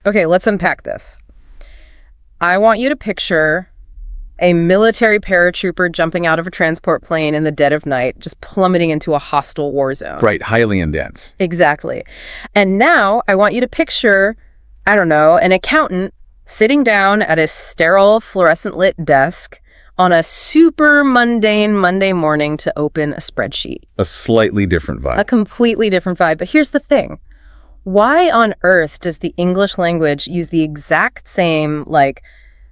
Okay, let's unpack this. I want you to picture a military paratrooper jumping out of a transport plane in the dead of night, just plummeting into a hostile war zone. Right, highly intense. Exactly. And now I want you to picture, I don't know, an accountant sitting down at a sterile, fluorescent-lit desk on a super mundane Monday morning to open a spreadsheet. A slightly different vibe. A completely different vibe. But here's the thing. Why on earth does the English language use the exact same,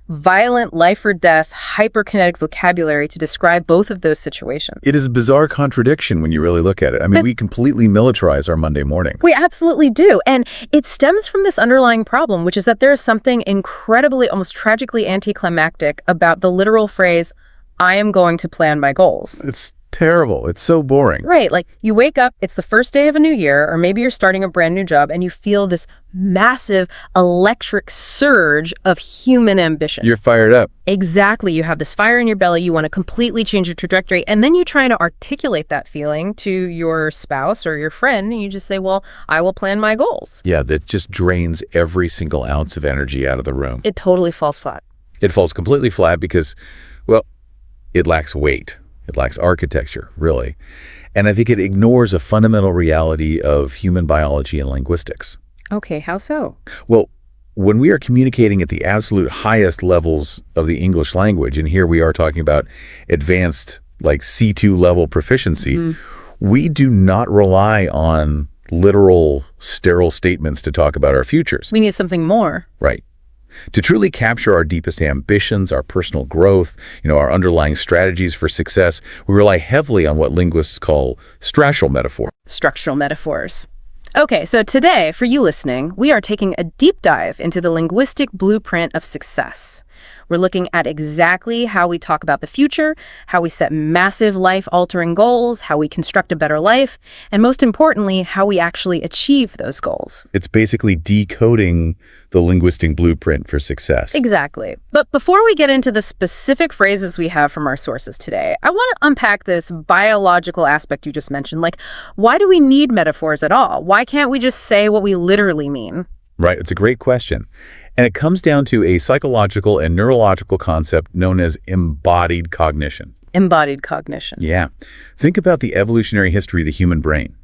violent life or death, hyperkinetic vocabulary to describe both of those situations? It is a bizarre contradiction when you really look at it. I mean, we completely militarize our Monday morning. We absolutely do. And it stems from this underlying problem, which is that there is something incredibly, almost tragically anticlimactic about the literal phrase, I am going to plan my goals. It's terrible. It's so boring. Right. Like you wake up, it's the first day of a new year, or maybe you're starting a brand new job, and you feel this massive electric surge of human ambition. You're fired up. Exactly. You have this fire in your belly. You want to completely change your trajectory. And then you try to articulate that feeling to your spouse or your friend. And you just say, well, I will plan my goals. Yeah, that just drains every single ounce of energy out of the room. It totally falls flat. It falls completely flat because, well, it lacks weight. It lacks architecture, really. And I think it ignores a fundamental reality of human biology and linguistics. Okay, how so? Well, when we are communicating at the absolute highest levels of the English language, and here we are talking about advanced, C2 level proficiency, we do not rely on literal, sterile statements to talk about our futures. We need something more. Right. To truly capture our deepest ambitions, our personal growth, our underlying strategies for success, we rely heavily on what linguists call structural metaphor. Structural metaphors. Okay, so today, for you listening, we are taking a deep dive into the linguistic blueprint of success. We're looking at exactly how we talk about the future, how we set massive life-altering goals, how we construct a better life, and most importantly, how we actually achieve those goals. It's basically decoding the linguistic blueprint for success. Exactly. But before we get into the specific phrases we have from our sources today, I want to unpack this biological aspect you just mentioned. Why do we need metaphors at all? Why can't we just say what we literally mean? Right. It's a great question. And it comes down to a psychological and neurological concept known as embodied cognition. Embodied cognition. Yeah. Think about the evolutionary history of the human brain.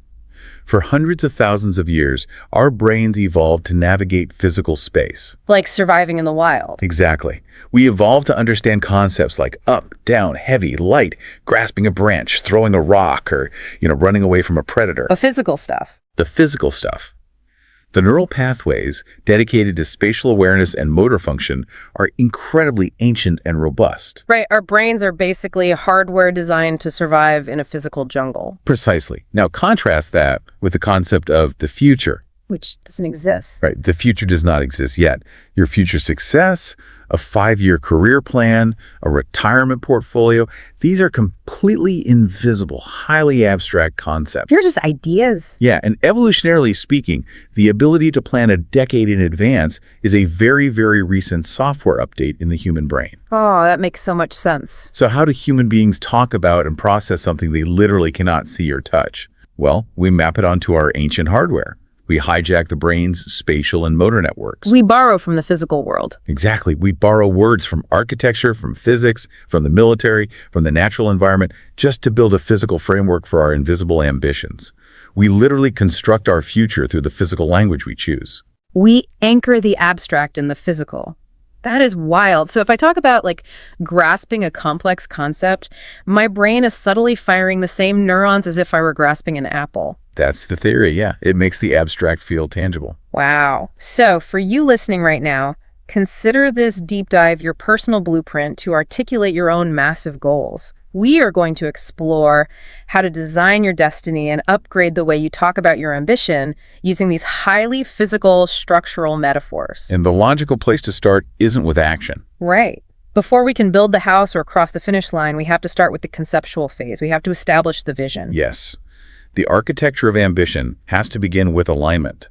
For hundreds of thousands of years, our brains evolved to navigate physical space. Like surviving in the wild. Exactly. We evolved to understand concepts like up, down, heavy, light, grasping a branch, throwing a rock, or, running away from a predator. The physical stuff. The physical stuff. The neural pathways dedicated to spatial awareness and motor function are incredibly ancient and robust. Right. Our brains are basically hardware designed to survive in a physical jungle. Precisely. Now contrast that with the concept of the future. Which doesn't exist. Right. The future does not exist yet. Your future success, a 5-year career plan, a retirement portfolio, these are completely invisible, highly abstract concepts. They're just ideas. Yeah, and evolutionarily speaking, the ability to plan a decade in advance is a very, very recent software update in the human brain. Oh, that makes so much sense. So how do human beings talk about and process something they literally cannot see or touch? Well, we map it onto our ancient hardware. We hijack the brain's spatial and motor networks. We borrow from the physical world. Exactly. We borrow words from architecture, from physics, from the military, from the natural environment, just to build a physical framework for our invisible ambitions. We literally construct our future through the physical language we choose. We anchor the abstract in the physical. That is wild. So if I talk about grasping a complex concept, my brain is subtly firing the same neurons as if I were grasping an apple. That's the theory, yeah. It makes the abstract feel tangible. Wow. So for you listening right now, consider this deep dive your personal blueprint to articulate your own massive goals. We are going to explore how to design your destiny and upgrade the way you talk about your ambition using these highly physical, structural metaphors. And the logical place to start isn't with action. Right. Before we can build the house or cross the finish line, we have to start with the conceptual phase. We have to establish the vision. Yes. The architecture of ambition has to begin with alignment.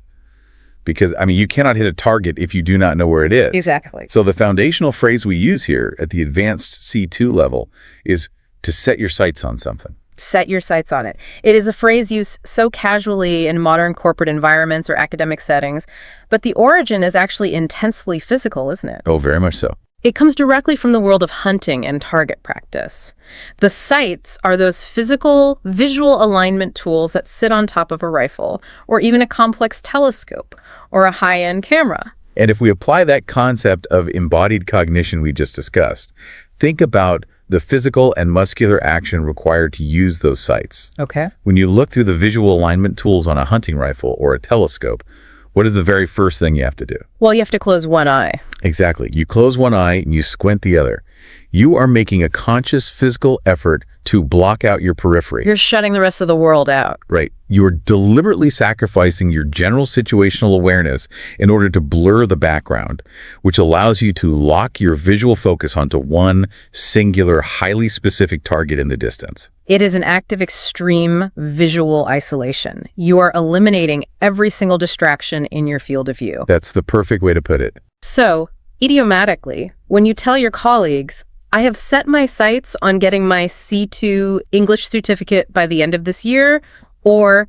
Because, you cannot hit a target if you do not know where it is. Exactly. So the foundational phrase we use here at the advanced C2 level is to set your sights on something. Set your sights on it. It is a phrase used so casually in modern corporate environments or academic settings, but the origin is actually intensely physical, isn't it? Oh, very much so. It comes directly from the world of hunting and target practice. The sights are those physical, visual alignment tools that sit on top of a rifle, or even a complex telescope, or a high-end camera. And if we apply that concept of embodied cognition we just discussed, think about the physical and muscular action required to use those sights. Okay. When you look through the visual alignment tools on a hunting rifle or a telescope, what is the very first thing you have to do? Well, you have to close one eye. Exactly. You close one eye and you squint the other. You are making a conscious physical effort to block out your periphery. You're shutting the rest of the world out. Right. You are deliberately sacrificing your general situational awareness in order to blur the background, which allows you to lock your visual focus onto one singular, highly specific target in the distance. It is an act of extreme visual isolation. You are eliminating every single distraction in your field of view. That's the perfect way to put it. So, idiomatically, when you tell your colleagues, I have set my sights on getting my C2 English certificate by the end of this year, or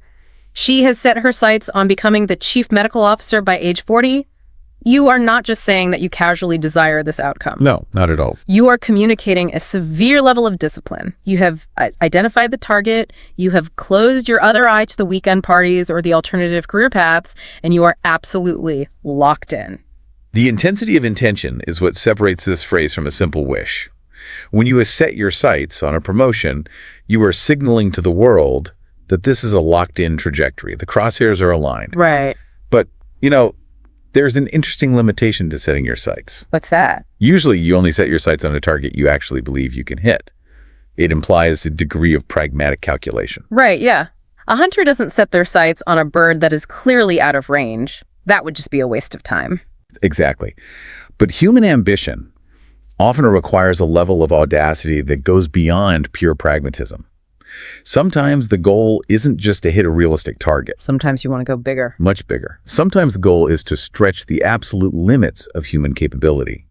she has set her sights on becoming the chief medical officer by age 40, you are not just saying that you casually desire this outcome. No, not at all. You are communicating a severe level of discipline. You have identified the target, you have closed your other eye to the weekend parties or the alternative career paths, and you are absolutely locked in. The intensity of intention is what separates this phrase from a simple wish. When you set your sights on a promotion, you are signaling to the world that this is a locked-in trajectory. The crosshairs are aligned. Right. But, there's an interesting limitation to setting your sights. What's that? Usually, you only set your sights on a target you actually believe you can hit. It implies a degree of pragmatic calculation. Right, yeah. A hunter doesn't set their sights on a bird that is clearly out of range. That would just be a waste of time. Exactly. But human ambition often requires a level of audacity that goes beyond pure pragmatism. Sometimes the goal isn't just to hit a realistic target. Sometimes you want to go bigger. Much bigger. Sometimes the goal is to stretch the absolute limits of human capability.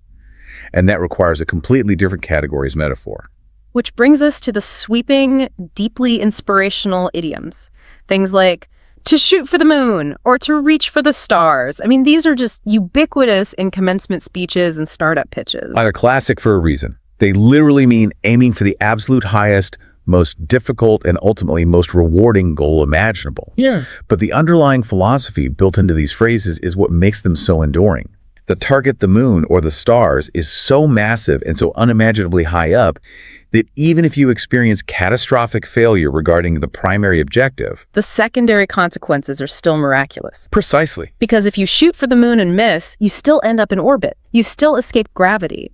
And that requires a completely different category's metaphor. Which brings us to the sweeping, deeply inspirational idioms. Things like, to shoot for the moon, or to reach for the stars. I mean, these are just ubiquitous in commencement speeches and startup pitches. They're classic for a reason. They literally mean aiming for the absolute highest, most difficult, and ultimately most rewarding goal imaginable. Yeah. But the underlying philosophy built into these phrases is what makes them so enduring. The target, the moon, or the stars, is so massive and so unimaginably high up that even if you experience catastrophic failure regarding the primary objective, the secondary consequences are still miraculous. Precisely. Because if you shoot for the moon and miss, you still end up in orbit. You still escape gravity.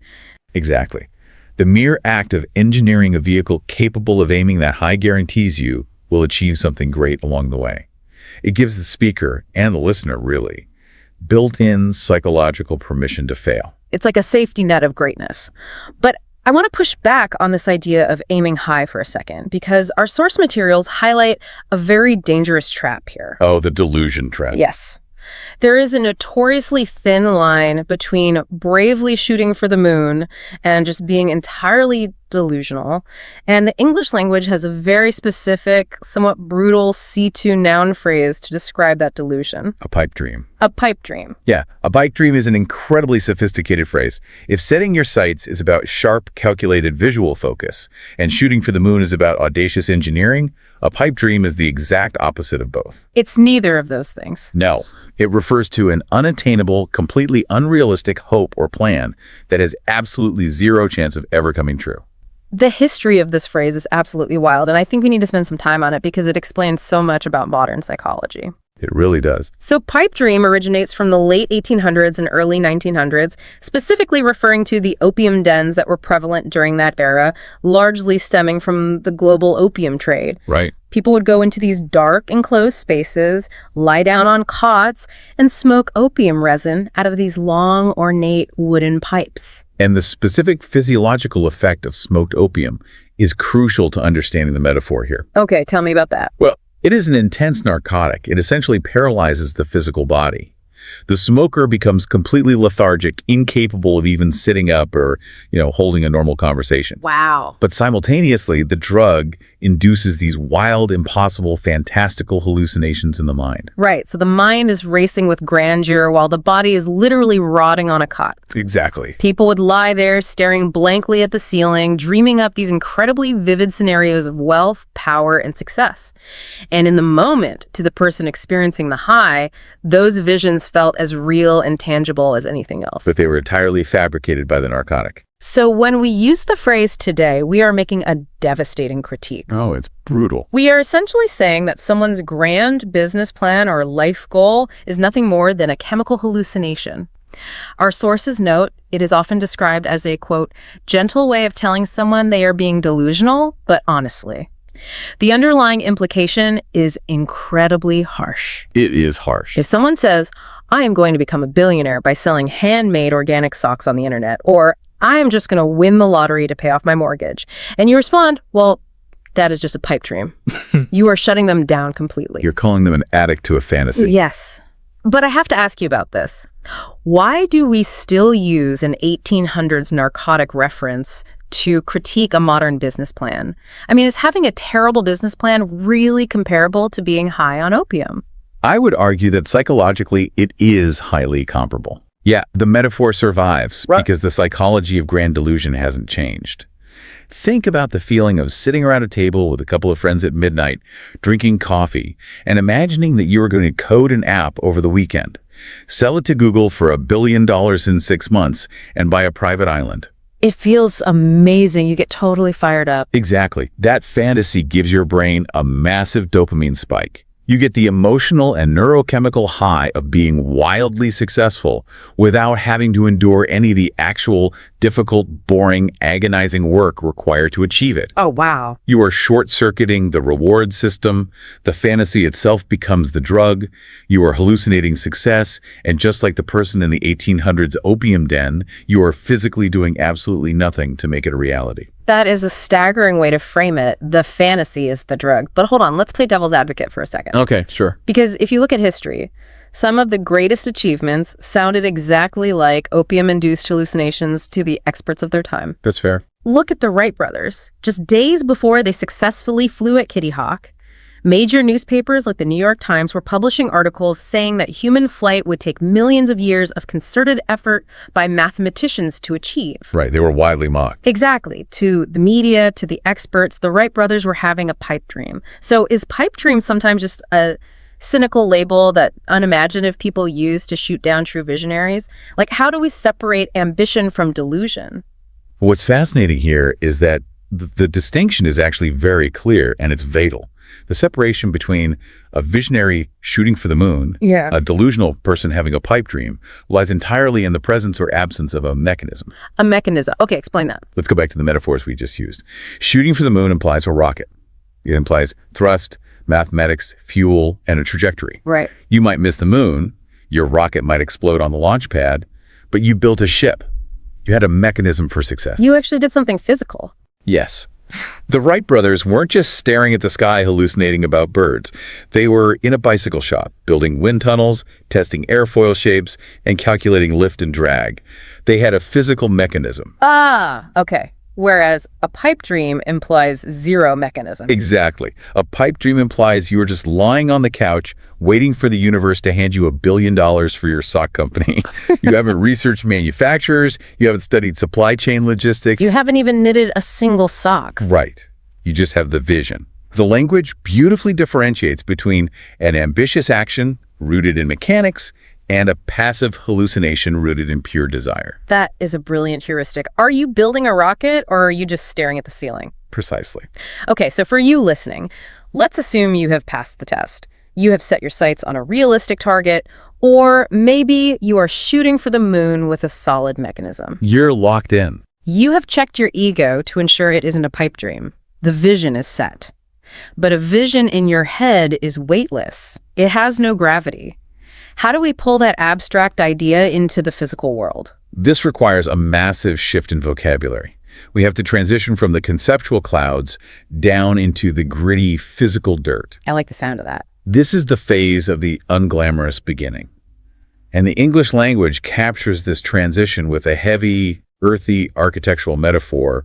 Exactly. The mere act of engineering a vehicle capable of aiming that high guarantees you will achieve something great along the way. It gives the speaker, and the listener really, built-in psychological permission to fail. It's like a safety net of greatness. But I want to push back on this idea of aiming high for a second, because our source materials highlight a very dangerous trap here. Oh, the delusion trap. Yes. There is a notoriously thin line between bravely shooting for the moon and just being entirely delusional. And the English language has a very specific, somewhat brutal C2 noun phrase to describe that delusion. A pipe dream. A pipe dream. Yeah, a pipe dream is an incredibly sophisticated phrase. If setting your sights is about sharp, calculated visual focus, and shooting for the moon is about audacious engineering, a pipe dream is the exact opposite of both. It's neither of those things. No, it refers to an unattainable, completely unrealistic hope or plan that has absolutely zero chance of ever coming true. The history of this phrase is absolutely wild, and I think we need to spend some time on it because it explains so much about modern psychology. It really does. So pipe dream originates from the late 1800s and early 1900s, specifically referring to the opium dens that were prevalent during that era, largely stemming from the global opium trade. Right. People would go into these dark, enclosed spaces, lie down on cots, and smoke opium resin out of these long, ornate wooden pipes. And the specific physiological effect of smoked opium is crucial to understanding the metaphor here. Okay, tell me about that. Well, it is an intense narcotic. It essentially paralyzes the physical body. The smoker becomes completely lethargic, incapable of even sitting up or, holding a normal conversation. Wow. But simultaneously, the drug induces these wild, impossible, fantastical hallucinations in the mind. Right, so the mind is racing with grandeur while the body is literally rotting on a cot. Exactly. People would lie there staring blankly at the ceiling, dreaming up these incredibly vivid scenarios of wealth, power, and success. And in the moment, to the person experiencing the high, those visions felt as real and tangible as anything else. But they were entirely fabricated by the narcotic. So when we use the phrase today, we are making a devastating critique. Oh, it's brutal. We are essentially saying that someone's grand business plan or life goal is nothing more than a chemical hallucination. Our sources note it is often described as a, quote, gentle way of telling someone they are being delusional, but honestly. The underlying implication is incredibly harsh. It is harsh. If someone says, I am going to become a billionaire by selling handmade organic socks on the internet, or I am just going to win the lottery to pay off my mortgage, and you respond, well, that is just a pipe dream. You are shutting them down completely. You're calling them an addict to a fantasy. Yes. But I have to ask you about this. Why do we still use an 1800s narcotic reference to critique a modern business plan? I mean, is having a terrible business plan really comparable to being high on opium? I would argue that psychologically it is highly comparable. Yeah, the metaphor survives because the psychology of grand delusion hasn't changed. Think about the feeling of sitting around a table with a couple of friends at midnight, drinking coffee, and imagining that you are going to code an app over the weekend, sell it to Google for $1 billion in 6 months, and buy a private island. It feels amazing. You get totally fired up. Exactly. That fantasy gives your brain a massive dopamine spike. You get the emotional and neurochemical high of being wildly successful without having to endure any of the actual, difficult, boring, agonizing work required to achieve it. Oh, wow. You are short-circuiting the reward system. The fantasy itself becomes the drug. You are hallucinating success. And just like the person in the 1800s opium den, you are physically doing absolutely nothing to make it a reality. That is a staggering way to frame it. The fantasy is the drug. But hold on, let's play devil's advocate for a second. Okay, sure. Because if you look at history, some of the greatest achievements sounded exactly like opium-induced hallucinations to the experts of their time. That's fair. Look at the Wright brothers. Just days before they successfully flew at Kitty Hawk, major newspapers like the New York Times were publishing articles saying that human flight would take millions of years of concerted effort by mathematicians to achieve. Right, they were widely mocked. Exactly. To the media, to the experts, the Wright brothers were having a pipe dream. So is pipe dream sometimes just a cynical label that unimaginative people use to shoot down true visionaries? Like, how do we separate ambition from delusion? What's fascinating here is that the distinction is actually very clear, and it's vital. The separation between a visionary shooting for the moon, a delusional person having a pipe dream, lies entirely in the presence or absence of a mechanism. A mechanism. Okay, explain that. Let's go back to the metaphors we just used. Shooting for the moon implies a rocket. It implies thrust, mathematics, fuel, and a trajectory. Right. You might miss the moon, your rocket might explode on the launch pad, but you built a ship. You had a mechanism for success. You actually did something physical. Yes. The Wright brothers weren't just staring at the sky hallucinating about birds. They were in a bicycle shop, building wind tunnels, testing airfoil shapes, and calculating lift and drag. They had a physical mechanism. Ah, okay. Whereas a pipe dream implies zero mechanism. Exactly. A pipe dream implies you are just lying on the couch waiting for the universe to hand you $1 billion for your sock company. You haven't researched manufacturers. You haven't studied supply chain logistics. You haven't even knitted a single sock. Right. You just have the vision. The language beautifully differentiates between an ambitious action rooted in mechanics and a passive hallucination rooted in pure desire. That is a brilliant heuristic. Are you building a rocket or are you just staring at the ceiling? Precisely. Okay, so for you listening, let's assume you have passed the test. You have set your sights on a realistic target, or maybe you are shooting for the moon with a solid mechanism. You're locked in. You have checked your ego to ensure it isn't a pipe dream. The vision is set. But a vision in your head is weightless. It has no gravity. How do we pull that abstract idea into the physical world? This requires a massive shift in vocabulary. We have to transition from the conceptual clouds down into the gritty physical dirt. I like the sound of that. This is the phase of the unglamorous beginning. And the English language captures this transition with a heavy, earthy architectural metaphor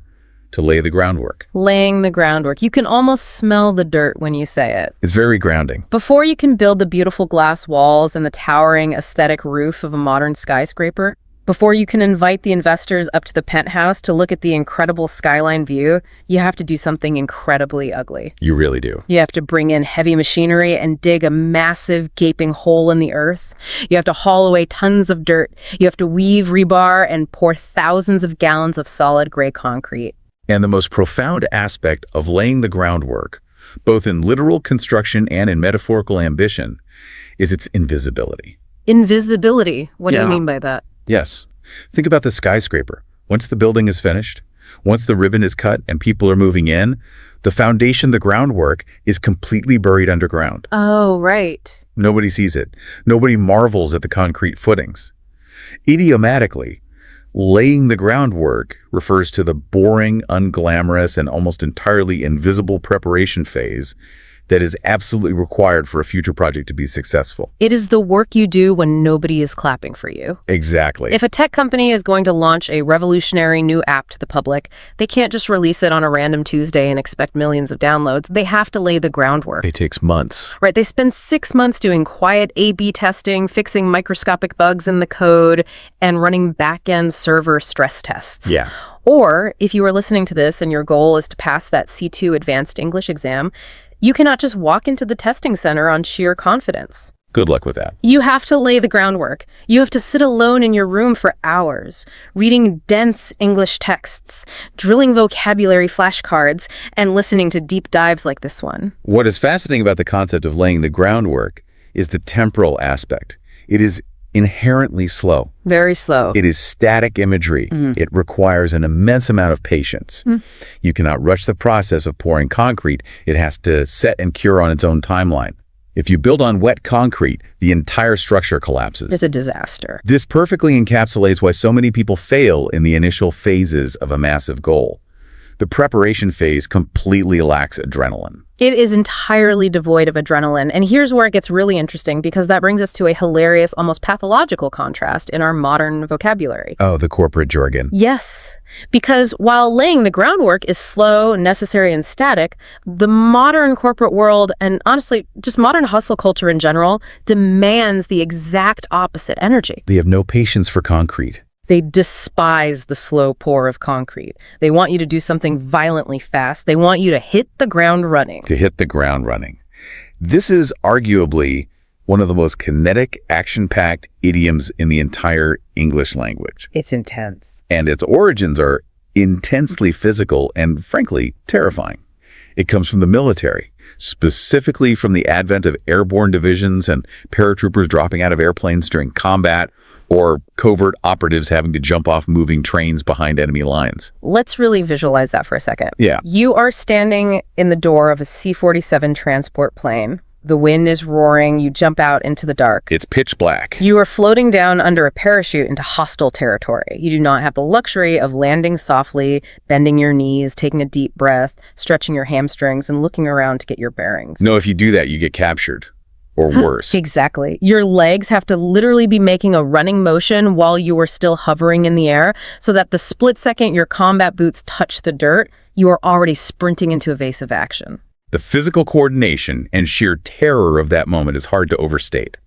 to lay the groundwork. Laying the groundwork. You can almost smell the dirt when you say it. It's very grounding. Before you can build the beautiful glass walls and the towering aesthetic roof of a modern skyscraper, before you can invite the investors up to the penthouse to look at the incredible skyline view, you have to do something incredibly ugly. You really do. You have to bring in heavy machinery and dig a massive gaping hole in the earth. You have to haul away tons of dirt. You have to weave rebar and pour thousands of gallons of solid gray concrete. And the most profound aspect of laying the groundwork, both in literal construction and in metaphorical ambition, is its invisibility. Invisibility? What do you mean by that? Yes. Think about the skyscraper. Once the building is finished, once the ribbon is cut and people are moving in, the foundation, the groundwork, is completely buried underground. Oh, right. Nobody sees it. Nobody marvels at the concrete footings. Idiomatically, laying the groundwork refers to the boring, unglamorous, and almost entirely invisible preparation phase that is absolutely required for a future project to be successful. It is the work you do when nobody is clapping for you. Exactly. If a tech company is going to launch a revolutionary new app to the public, they can't just release it on a random Tuesday and expect millions of downloads. They have to lay the groundwork. It takes months. Right. They spend 6 months doing quiet A/B testing, fixing microscopic bugs in the code, and running back-end server stress tests. Yeah. Or if you are listening to this and your goal is to pass that C2 advanced English exam, you cannot just walk into the testing center on sheer confidence. Good luck with that. You have to lay the groundwork. You have to sit alone in your room for hours, reading dense English texts, drilling vocabulary flashcards, and listening to deep dives like this one. What is fascinating about the concept of laying the groundwork is the temporal aspect. It is inherently slow. Very slow. It is static imagery. It requires an immense amount of patience. You cannot rush the process of pouring concrete. It has to set and cure on its own timeline. If you build on wet concrete, the entire structure collapses. It's a disaster. This perfectly encapsulates why so many people fail in the initial phases of a massive goal. The preparation phase completely lacks adrenaline. It is entirely devoid of adrenaline. And here's where it gets really interesting, because that brings us to a hilarious, almost pathological contrast in our modern vocabulary. Oh, the corporate jargon. Yes, because while laying the groundwork is slow, necessary, and static, the modern corporate world, and honestly, just modern hustle culture in general, demands the exact opposite energy. They have no patience for concrete. They despise the slow pour of concrete. They want you to do something violently fast. They want you to hit the ground running. To hit the ground running. This is arguably one of the most kinetic, action-packed idioms in the entire English language. It's intense. And its origins are intensely physical and, frankly, terrifying. It comes from the military, specifically from the advent of airborne divisions and paratroopers dropping out of airplanes during combat, or covert operatives having to jump off moving trains behind enemy lines. Let's really visualize that for a second. Yeah. You are standing in the door of a C-47 transport plane. The wind is roaring. You jump out into the dark. It's pitch black. You are floating down under a parachute into hostile territory. You do not have the luxury of landing softly, bending your knees, taking a deep breath, stretching your hamstrings, and looking around to get your bearings. No, if you do that, you get captured. Or worse. Exactly. Your legs have to literally be making a running motion while you are still hovering in the air, so that the split second your combat boots touch the dirt, you are already sprinting into evasive action. The physical coordination and sheer terror of that moment is hard to overstate.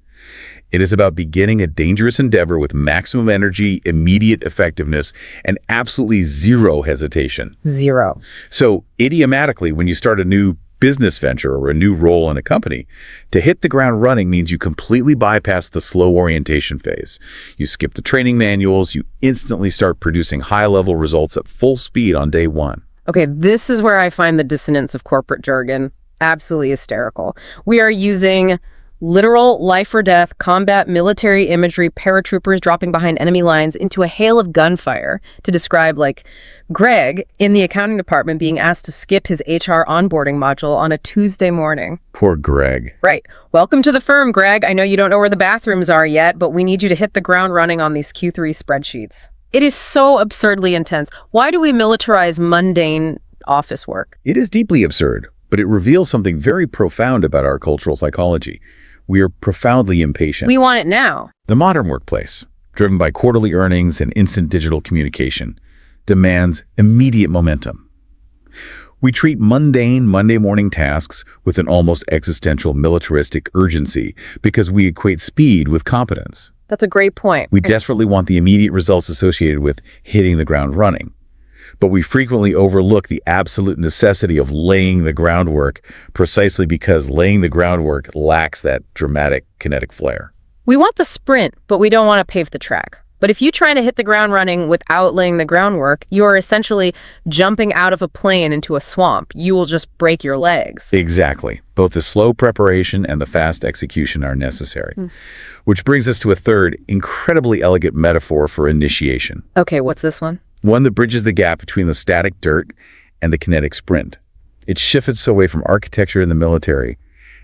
It is about beginning a dangerous endeavor with maximum energy, immediate effectiveness, and absolutely zero hesitation. Zero. So, idiomatically, when you start a new business venture or a new role in a company, to hit the ground running means you completely bypass the slow orientation phase. You skip the training manuals, you instantly start producing high-level results at full speed on day one. Okay, this is where I find the dissonance of corporate jargon absolutely hysterical. We are using literal life or death, combat, military imagery, paratroopers dropping behind enemy lines into a hail of gunfire to describe, like, Greg in the accounting department being asked to skip his HR onboarding module on a Tuesday morning. Poor Greg. Right. Welcome to the firm, Greg. I know you don't know where the bathrooms are yet, but we need you to hit the ground running on these Q3 spreadsheets. It is so absurdly intense. Why do we militarize mundane office work? It is deeply absurd, but it reveals something very profound about our cultural psychology. We are profoundly impatient. We want it now. The modern workplace, driven by quarterly earnings and instant digital communication, demands immediate momentum. We treat mundane Monday morning tasks with an almost existential militaristic urgency because we equate speed with competence. That's a great point. We desperately want the immediate results associated with hitting the ground running. But we frequently overlook the absolute necessity of laying the groundwork precisely because laying the groundwork lacks that dramatic kinetic flair. We want the sprint, but we don't want to pave the track. But if you try to hit the ground running without laying the groundwork, you are essentially jumping out of a plane into a swamp. You will just break your legs. Exactly. Both the slow preparation and the fast execution are necessary. Which brings us to a third, incredibly elegant metaphor for initiation. Okay, what's this one? One that bridges the gap between the static dirt and the kinetic sprint. It shifts us away from architecture in the military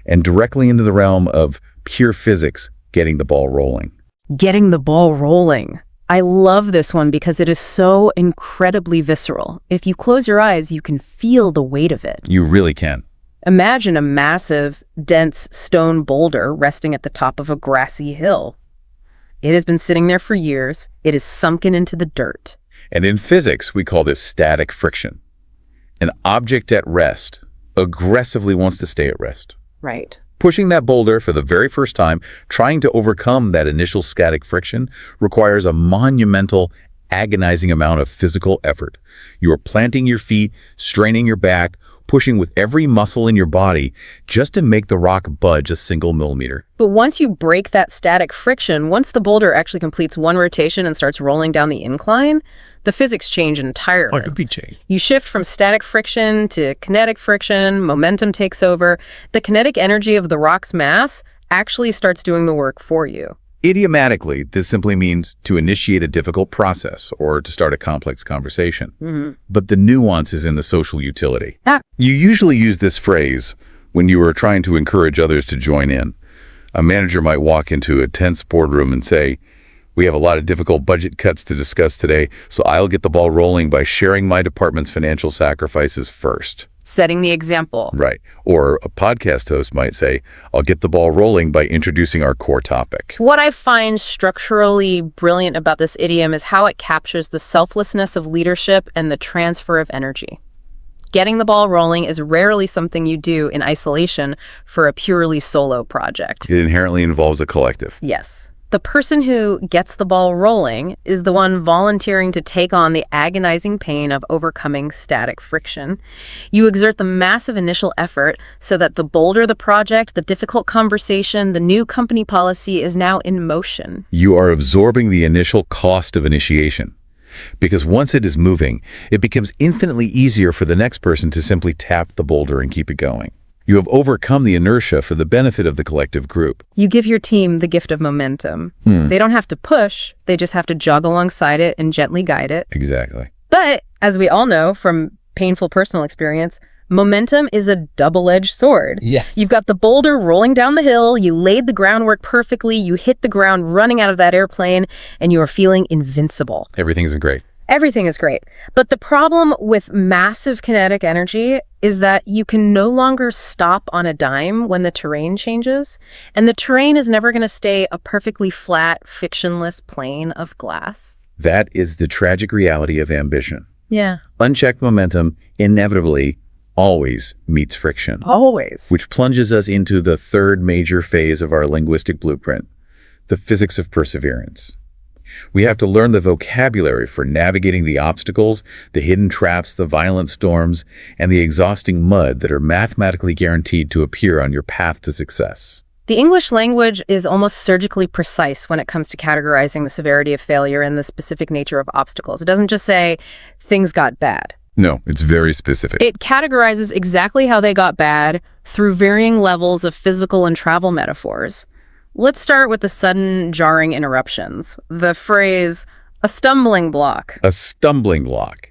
and directly into the realm of pure physics, getting the ball rolling. Getting the ball rolling. I love this one because it is so incredibly visceral. If you close your eyes, you can feel the weight of it. You really can. Imagine a massive, dense stone boulder resting at the top of a grassy hill. It has been sitting there for years. It is sunken into the dirt. And in physics, we call this static friction. An object at rest aggressively wants to stay at rest. Right. Pushing that boulder for the very first time, trying to overcome that initial static friction, requires a monumental, agonizing amount of physical effort. You are planting your feet, straining your back, pushing with every muscle in your body just to make the rock budge a single millimeter. But once you break that static friction, once the boulder actually completes one rotation and starts rolling down the incline, the physics change entirely. Like a big change. You shift from static friction to kinetic friction, momentum takes over. The kinetic energy of the rock's mass actually starts doing the work for you. Idiomatically, this simply means to initiate a difficult process or to start a complex conversation. But the nuance is in the social utility. You usually use this phrase when you are trying to encourage others to join in. A manager might walk into a tense boardroom and say, "We have a lot of difficult budget cuts to discuss today, so I'll get the ball rolling by sharing my department's financial sacrifices first." Setting the example. Right. Or a podcast host might say, "I'll get the ball rolling by introducing our core topic." What I find structurally brilliant about this idiom is how it captures the selflessness of leadership and the transfer of energy. Getting the ball rolling is rarely something you do in isolation for a purely solo project. It inherently involves a collective. Yes. The person who gets the ball rolling is the one volunteering to take on the agonizing pain of overcoming static friction. You exert the massive initial effort so that the bolder the project, the difficult conversation, the new company policy is now in motion. You are absorbing the initial cost of initiation. Because once it is moving, it becomes infinitely easier for the next person to simply tap the boulder and keep it going. You have overcome the inertia for the benefit of the collective group. You give your team the gift of momentum. They don't have to push, they just have to jog alongside it and gently guide it. Exactly. But, as we all know from painful personal experience, momentum is a double-edged sword. Yeah. You've got the boulder rolling down the hill, you laid the groundwork perfectly, you hit the ground running out of that airplane, and you are feeling invincible. Everything's great. Everything is great. But the problem with massive kinetic energy is that you can no longer stop on a dime when the terrain changes, and the terrain is never going to stay a perfectly flat, fictionless plane of glass. That is the tragic reality of ambition. Yeah. Unchecked momentum inevitably always meets friction, Always. which plunges us into the third major phase of our linguistic blueprint, the physics of perseverance. We have to learn the vocabulary for navigating the obstacles, the hidden traps, the violent storms, and the exhausting mud that are mathematically guaranteed to appear on your path to success. The English language is almost surgically precise when it comes to categorizing the severity of failure and the specific nature of obstacles. It doesn't just say, things got bad. No, it's very specific. It categorizes exactly how they got bad through varying levels of physical and travel metaphors. Let's start with the sudden, jarring interruptions. The phrase, a stumbling block. A stumbling block.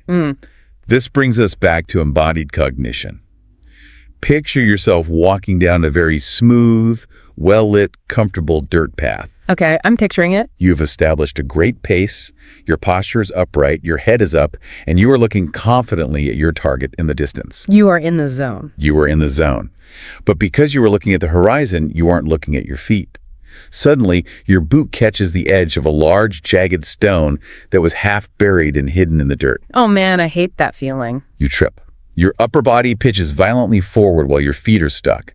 This brings us back to embodied cognition. Picture yourself walking down a very smooth, well-lit, comfortable dirt path. Okay, I'm picturing it. You've established a great pace, your posture is upright, your head is up, and you are looking confidently at your target in the distance. You are in the zone. You are in the zone. But because you were looking at the horizon, you aren't looking at your feet. Suddenly, your boot catches the edge of a large, jagged stone that was half buried and hidden in the dirt. Oh man, I hate that feeling. You trip. Your upper body pitches violently forward while your feet are stuck.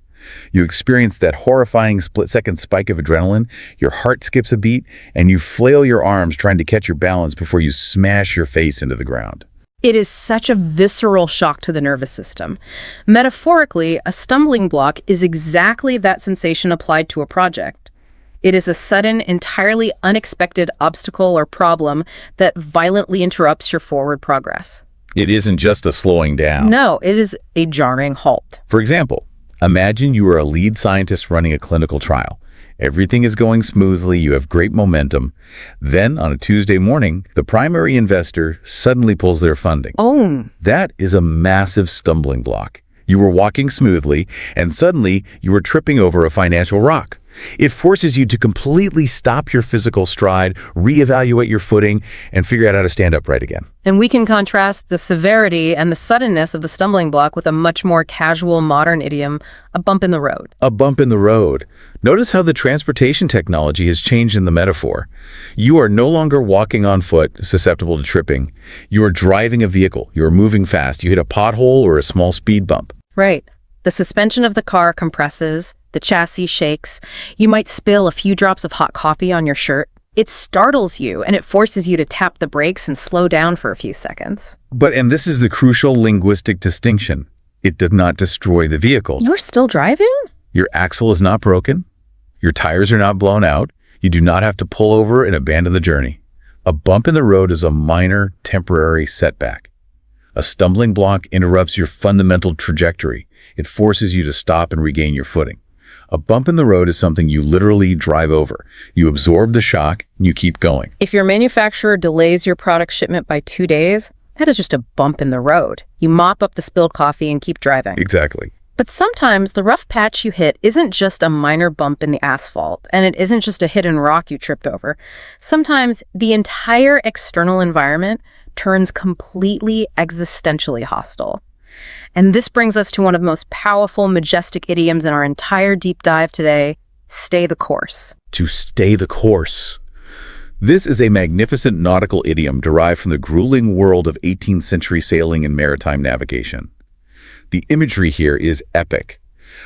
You experience that horrifying split-second spike of adrenaline, your heart skips a beat, and you flail your arms trying to catch your balance before you smash your face into the ground. It is such a visceral shock to the nervous system. Metaphorically, a stumbling block is exactly that sensation applied to a project. It is a sudden, entirely unexpected obstacle or problem that violently interrupts your forward progress. It isn't just a slowing down. No, it is a jarring halt. For example, imagine you are a lead scientist running a clinical trial. Everything is going smoothly, you have great momentum. Then, on a Tuesday morning, the primary investor suddenly pulls their funding. Oh. That is a massive stumbling block. You were walking smoothly, and suddenly you were tripping over a financial rock. It forces you to completely stop your physical stride, reevaluate your footing, and figure out how to stand upright again. And we can contrast the severity and the suddenness of the stumbling block with a much more casual modern idiom, a bump in the road. A bump in the road. Notice how the transportation technology has changed in the metaphor. You are no longer walking on foot, susceptible to tripping. You are driving a vehicle. You are moving fast. You hit a pothole or a small speed bump. Right. The suspension of the car compresses, the chassis shakes. You might spill a few drops of hot coffee on your shirt. It startles you, and it forces you to tap the brakes and slow down for a few seconds. And this is the crucial linguistic distinction. It did not destroy the vehicle. You're still driving? Your axle is not broken. Your tires are not blown out. You do not have to pull over and abandon the journey. A bump in the road is a minor, temporary setback. A stumbling block interrupts your fundamental trajectory. It forces you to stop and regain your footing. A bump in the road is something you literally drive over. You absorb the shock, and you keep going. If your manufacturer delays your product shipment by 2 days, that is just a bump in the road. You mop up the spilled coffee and keep driving. Exactly. But sometimes the rough patch you hit isn't just a minor bump in the asphalt, and it isn't just a hidden rock you tripped over. Sometimes the entire external environment turns completely existentially hostile. And this brings us to one of the most powerful, majestic idioms in our entire deep dive today: stay the course. To stay the course. This is a magnificent nautical idiom derived from the grueling world of 18th century sailing and maritime navigation. The imagery here is epic.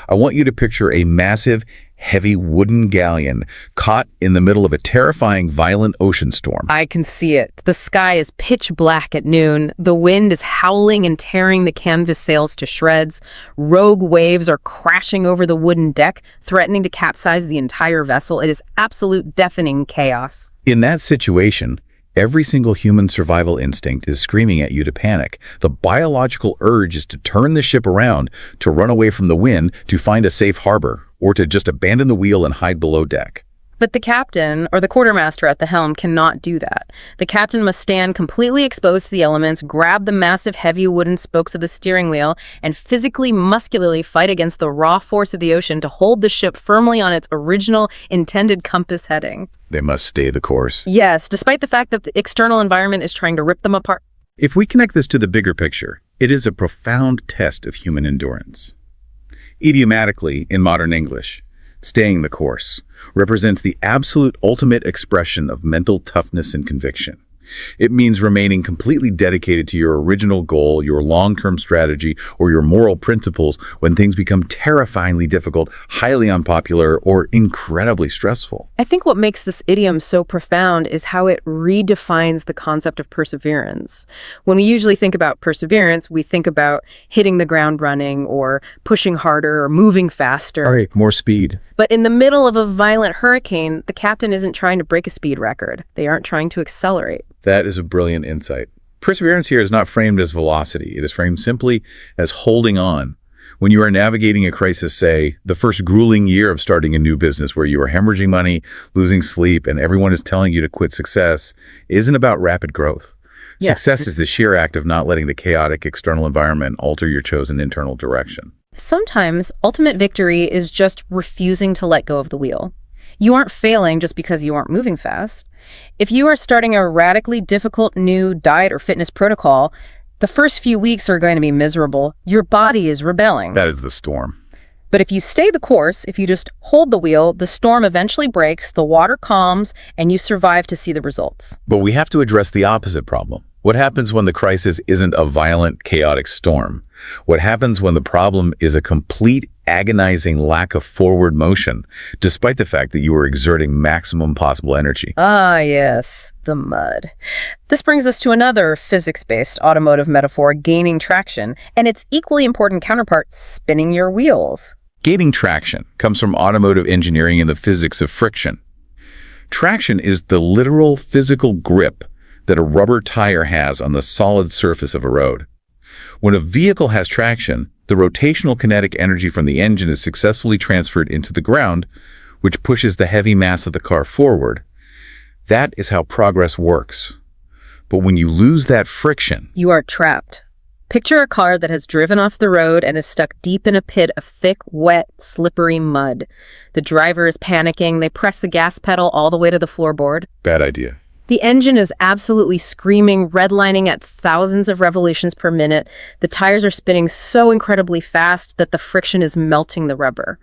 I want you to picture a massive, heavy wooden galleon caught in the middle of a terrifying, violent ocean storm. I can see it. The sky is pitch black at noon. The wind is howling and tearing the canvas sails to shreds. Rogue waves are crashing over the wooden deck, threatening to capsize the entire vessel. It is absolute deafening chaos. In that situation, every single human survival instinct is screaming at you to panic. The biological urge is to turn the ship around, to run away from the wind, to find a safe harbor, or to just abandon the wheel and hide below deck. But the captain, or the quartermaster at the helm, cannot do that. The captain must stand completely exposed to the elements, grab the massive heavy wooden spokes of the steering wheel, and physically, muscularly fight against the raw force of the ocean to hold the ship firmly on its original intended compass heading. They must stay the course. Yes, despite the fact that the external environment is trying to rip them apart. If we connect this to the bigger picture, it is a profound test of human endurance. Idiomatically, in modern English, staying the course represents the absolute ultimate expression of mental toughness and conviction. It means remaining completely dedicated to your original goal, your long-term strategy, or your moral principles when things become terrifyingly difficult, highly unpopular, or incredibly stressful. I think what makes this idiom so profound is how it redefines the concept of perseverance. When we usually think about perseverance, we think about hitting the ground running or pushing harder or moving faster. All right, more speed. But in the middle of a violent hurricane, the captain isn't trying to break a speed record. They aren't trying to accelerate. That is a brilliant insight. Perseverance here is not framed as velocity. It is framed simply as holding on. When you are navigating a crisis, say, the first grueling year of starting a new business where you are hemorrhaging money, losing sleep, and everyone is telling you to quit, success isn't about rapid growth. Yeah. Success is the sheer act of not letting the chaotic external environment alter your chosen internal direction. Sometimes ultimate victory is just refusing to let go of the wheel. You aren't failing just because you aren't moving fast. If you are starting a radically difficult new diet or fitness protocol, the first few weeks are going to be miserable. Your body is rebelling. That is the storm. But if you stay the course, if you just hold the wheel, the storm eventually breaks, the water calms, and you survive to see the results. But we have to address the opposite problem. What happens when the crisis isn't a violent, chaotic storm? What happens when the problem is a complete agonizing lack of forward motion, despite the fact that you are exerting maximum possible energy? Ah, yes, the mud. This brings us to another physics-based automotive metaphor, gaining traction, and its equally important counterpart, spinning your wheels. Gaining traction comes from automotive engineering and the physics of friction. Traction is the literal physical grip that a rubber tire has on the solid surface of a road. When a vehicle has traction, the rotational kinetic energy from the engine is successfully transferred into the ground, which pushes the heavy mass of the car forward. That is how progress works. But when you lose that friction, You are trapped. Picture a car that has driven off the road and is stuck deep in a pit of thick, wet, slippery mud. The driver is panicking. They press the gas pedal all the way to the floorboard. bad idea. The engine is absolutely screaming, redlining at thousands of revolutions per minute. The tires are spinning so incredibly fast that the friction is melting the rubber.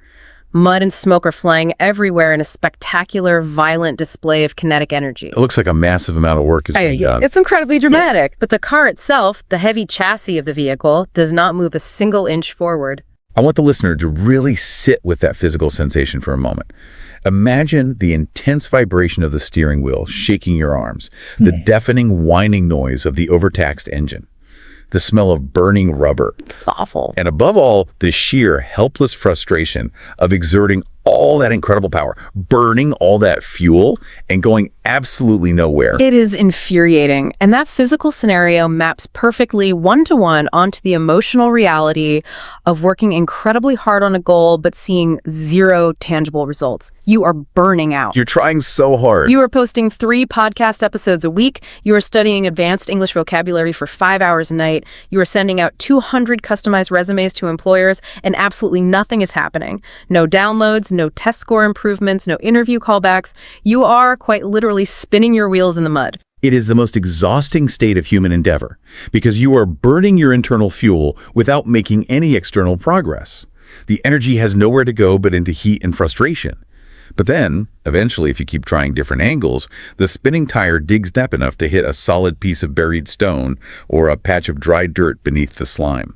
Mud and smoke are flying everywhere in a spectacular, violent display of kinetic energy. It looks like a massive amount of work is being done. It's incredibly dramatic. But the car itself, the heavy chassis of the vehicle, does not move a single inch forward. I want the listener to really sit with that physical sensation for a moment. Imagine the intense vibration of the steering wheel shaking your arms, the deafening whining noise of the overtaxed engine, the smell of burning rubber, Awful. and above all, the sheer helpless frustration of exerting all that incredible power, burning all that fuel, and going absolutely nowhere. It is infuriating, and that physical scenario maps perfectly one-to-one onto the emotional reality of working incredibly hard on a goal but seeing zero tangible results. You are burning out. You're trying so hard. You are posting 3 podcast episodes a week. You are studying advanced English vocabulary for 5 hours a night. You are sending out 200 customized resumes to employers, and absolutely nothing is happening. No downloads, no test score improvements, no interview callbacks. You are quite literally spinning your wheels in the mud. It is the most exhausting state of human endeavor because you are burning your internal fuel without making any external progress. The energy has nowhere to go but into heat and frustration. But then, eventually, if you keep trying different angles, the spinning tire digs deep enough to hit a solid piece of buried stone or a patch of dry dirt beneath the slime.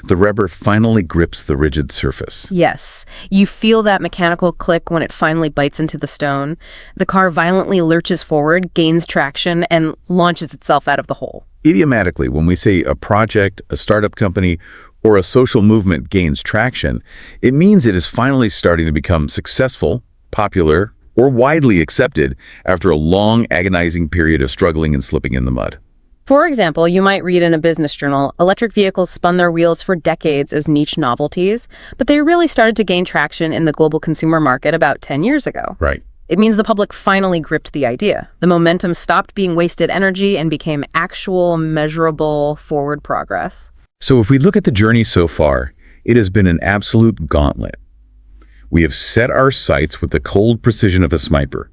The rubber finally grips the rigid surface. Yes, you feel that mechanical click when it finally bites into the stone. The car violently lurches forward, gains traction, and launches itself out of the hole. Idiomatically, when we say a project, a startup company, or a social movement gains traction, it means it is finally starting to become successful, popular, or widely accepted after a long, agonizing period of struggling and slipping in the mud. For example, you might read in a business journal, electric vehicles spun their wheels for decades as niche novelties, but they really started to gain traction in the global consumer market about 10 years ago. Right. It means the public finally gripped the idea. The momentum stopped being wasted energy and became actual, measurable forward progress. So if we look at the journey so far, it has been an absolute gauntlet. We have set our sights with the cold precision of a sniper.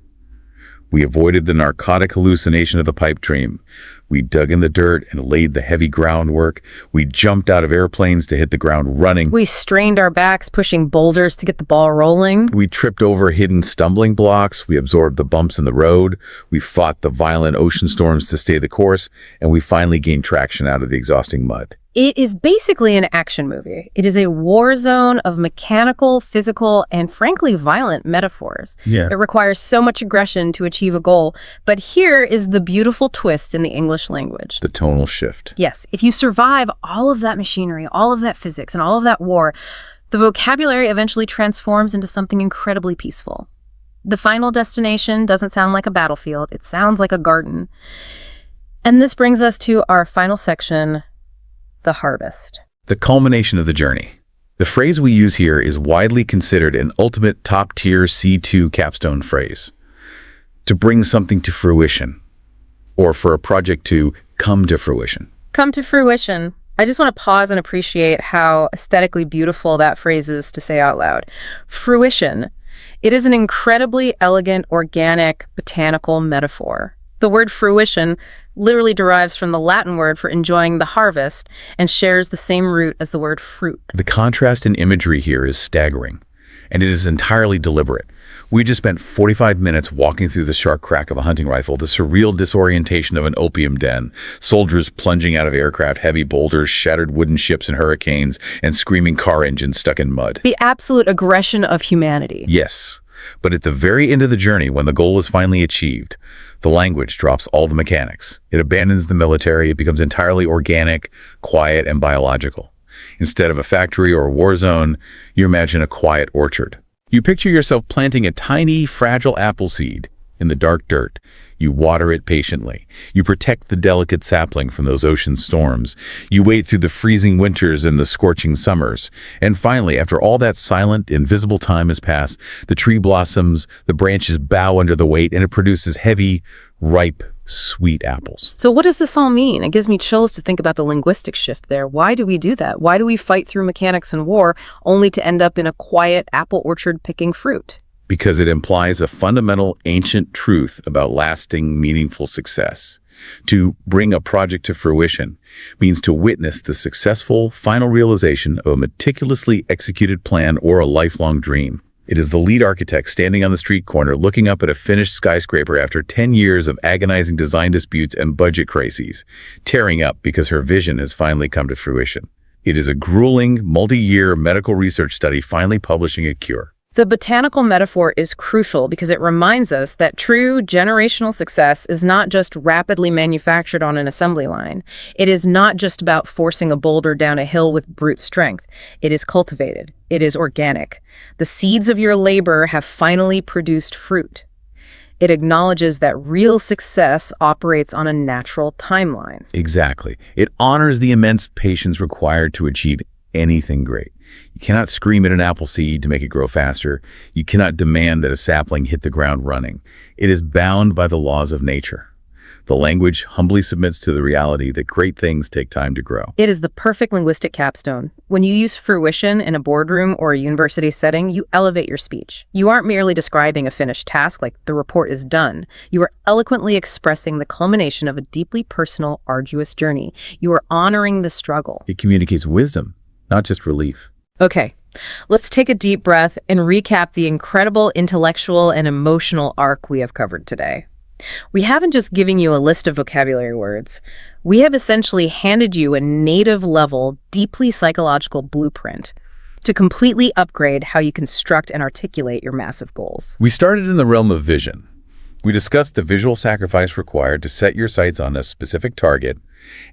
We avoided the narcotic hallucination of the pipe dream. We dug in the dirt and laid the heavy groundwork. We jumped out of airplanes to hit the ground running. We strained our backs, pushing boulders to get the ball rolling. We tripped over hidden stumbling blocks. We absorbed the bumps in the road. We fought the violent ocean storms to stay the course. And we finally gained traction out of the exhausting mud. It is basically an action movie. It is a war zone of mechanical, physical, and frankly violent metaphors. Yeah. It requires so much aggression to achieve a goal. But here is the beautiful twist in the English language. The tonal shift. Yes, if you survive all of that machinery, all of that physics, and all of that war, the vocabulary eventually transforms into something incredibly peaceful. The final destination doesn't sound like a battlefield. It sounds like a garden. And this brings us to our final section, the harvest. The culmination of the journey. The phrase we use here is widely considered an ultimate top-tier C2 capstone phrase. To bring something to fruition, or for a project to come to fruition. Come to fruition. I just want to pause and appreciate how aesthetically beautiful that phrase is to say out loud. Fruition. It is an incredibly elegant, organic, botanical metaphor. The word fruition literally derives from the Latin word for enjoying the harvest and shares the same root as the word fruit. The contrast in imagery here is staggering. And it is entirely deliberate. We just spent 45 minutes walking through the sharp crack of a hunting rifle, the surreal disorientation of an opium den, soldiers plunging out of aircraft, heavy boulders, shattered wooden ships in hurricanes, and screaming car engines stuck in mud. The absolute aggression of humanity. Yes, but at the very end of the journey, when the goal is finally achieved, the language drops all the mechanics. It abandons the military. It becomes entirely organic, quiet, and biological. Instead of a factory or a war zone, you imagine a quiet orchard. You picture yourself planting a tiny, fragile apple seed in the dark dirt. You water it patiently. You protect the delicate sapling from those ocean storms. You wait through the freezing winters and the scorching summers. And finally, after all that silent, invisible time has passed, the tree blossoms, the branches bow under the weight, and it produces heavy, ripe, sweet apples. So what does this all mean? It gives me chills to think about the linguistic shift there. Why do we do that? Why do we fight through mechanics and war only to end up in a quiet apple orchard picking fruit? Because it implies a fundamental ancient truth about lasting, meaningful success. To bring a project to fruition means to witness the successful final realization of a meticulously executed plan or a lifelong dream. It is the lead architect standing on the street corner looking up at a finished skyscraper after 10 years of agonizing design disputes and budget crises, tearing up because her vision has finally come to fruition. It is a grueling, multi-year medical research study finally publishing a cure. The botanical metaphor is crucial because it reminds us that true generational success is not just rapidly manufactured on an assembly line. It is not just about forcing a boulder down a hill with brute strength. It is cultivated. It is organic. The seeds of your labor have finally produced fruit. It acknowledges that real success operates on a natural timeline. Exactly. It honors the immense patience required to achieve anything great. You cannot scream at an apple seed to make it grow faster. You cannot demand that a sapling hit the ground running. It is bound by the laws of nature. The language humbly submits to the reality that great things take time to grow. It is the perfect linguistic capstone. When you use fruition in a boardroom or a university setting, you elevate your speech. You aren't merely describing a finished task like the report is done. You are eloquently expressing the culmination of a deeply personal, arduous journey. You are honoring the struggle. It communicates wisdom, not just relief. Okay, let's take a deep breath and recap the incredible intellectual and emotional arc we have covered today. We haven't just given you a list of vocabulary words. We have essentially handed you a native-level, deeply psychological blueprint to completely upgrade how you construct and articulate your massive goals. We started in the realm of vision. We discussed the visual sacrifice required to set your sights on a specific target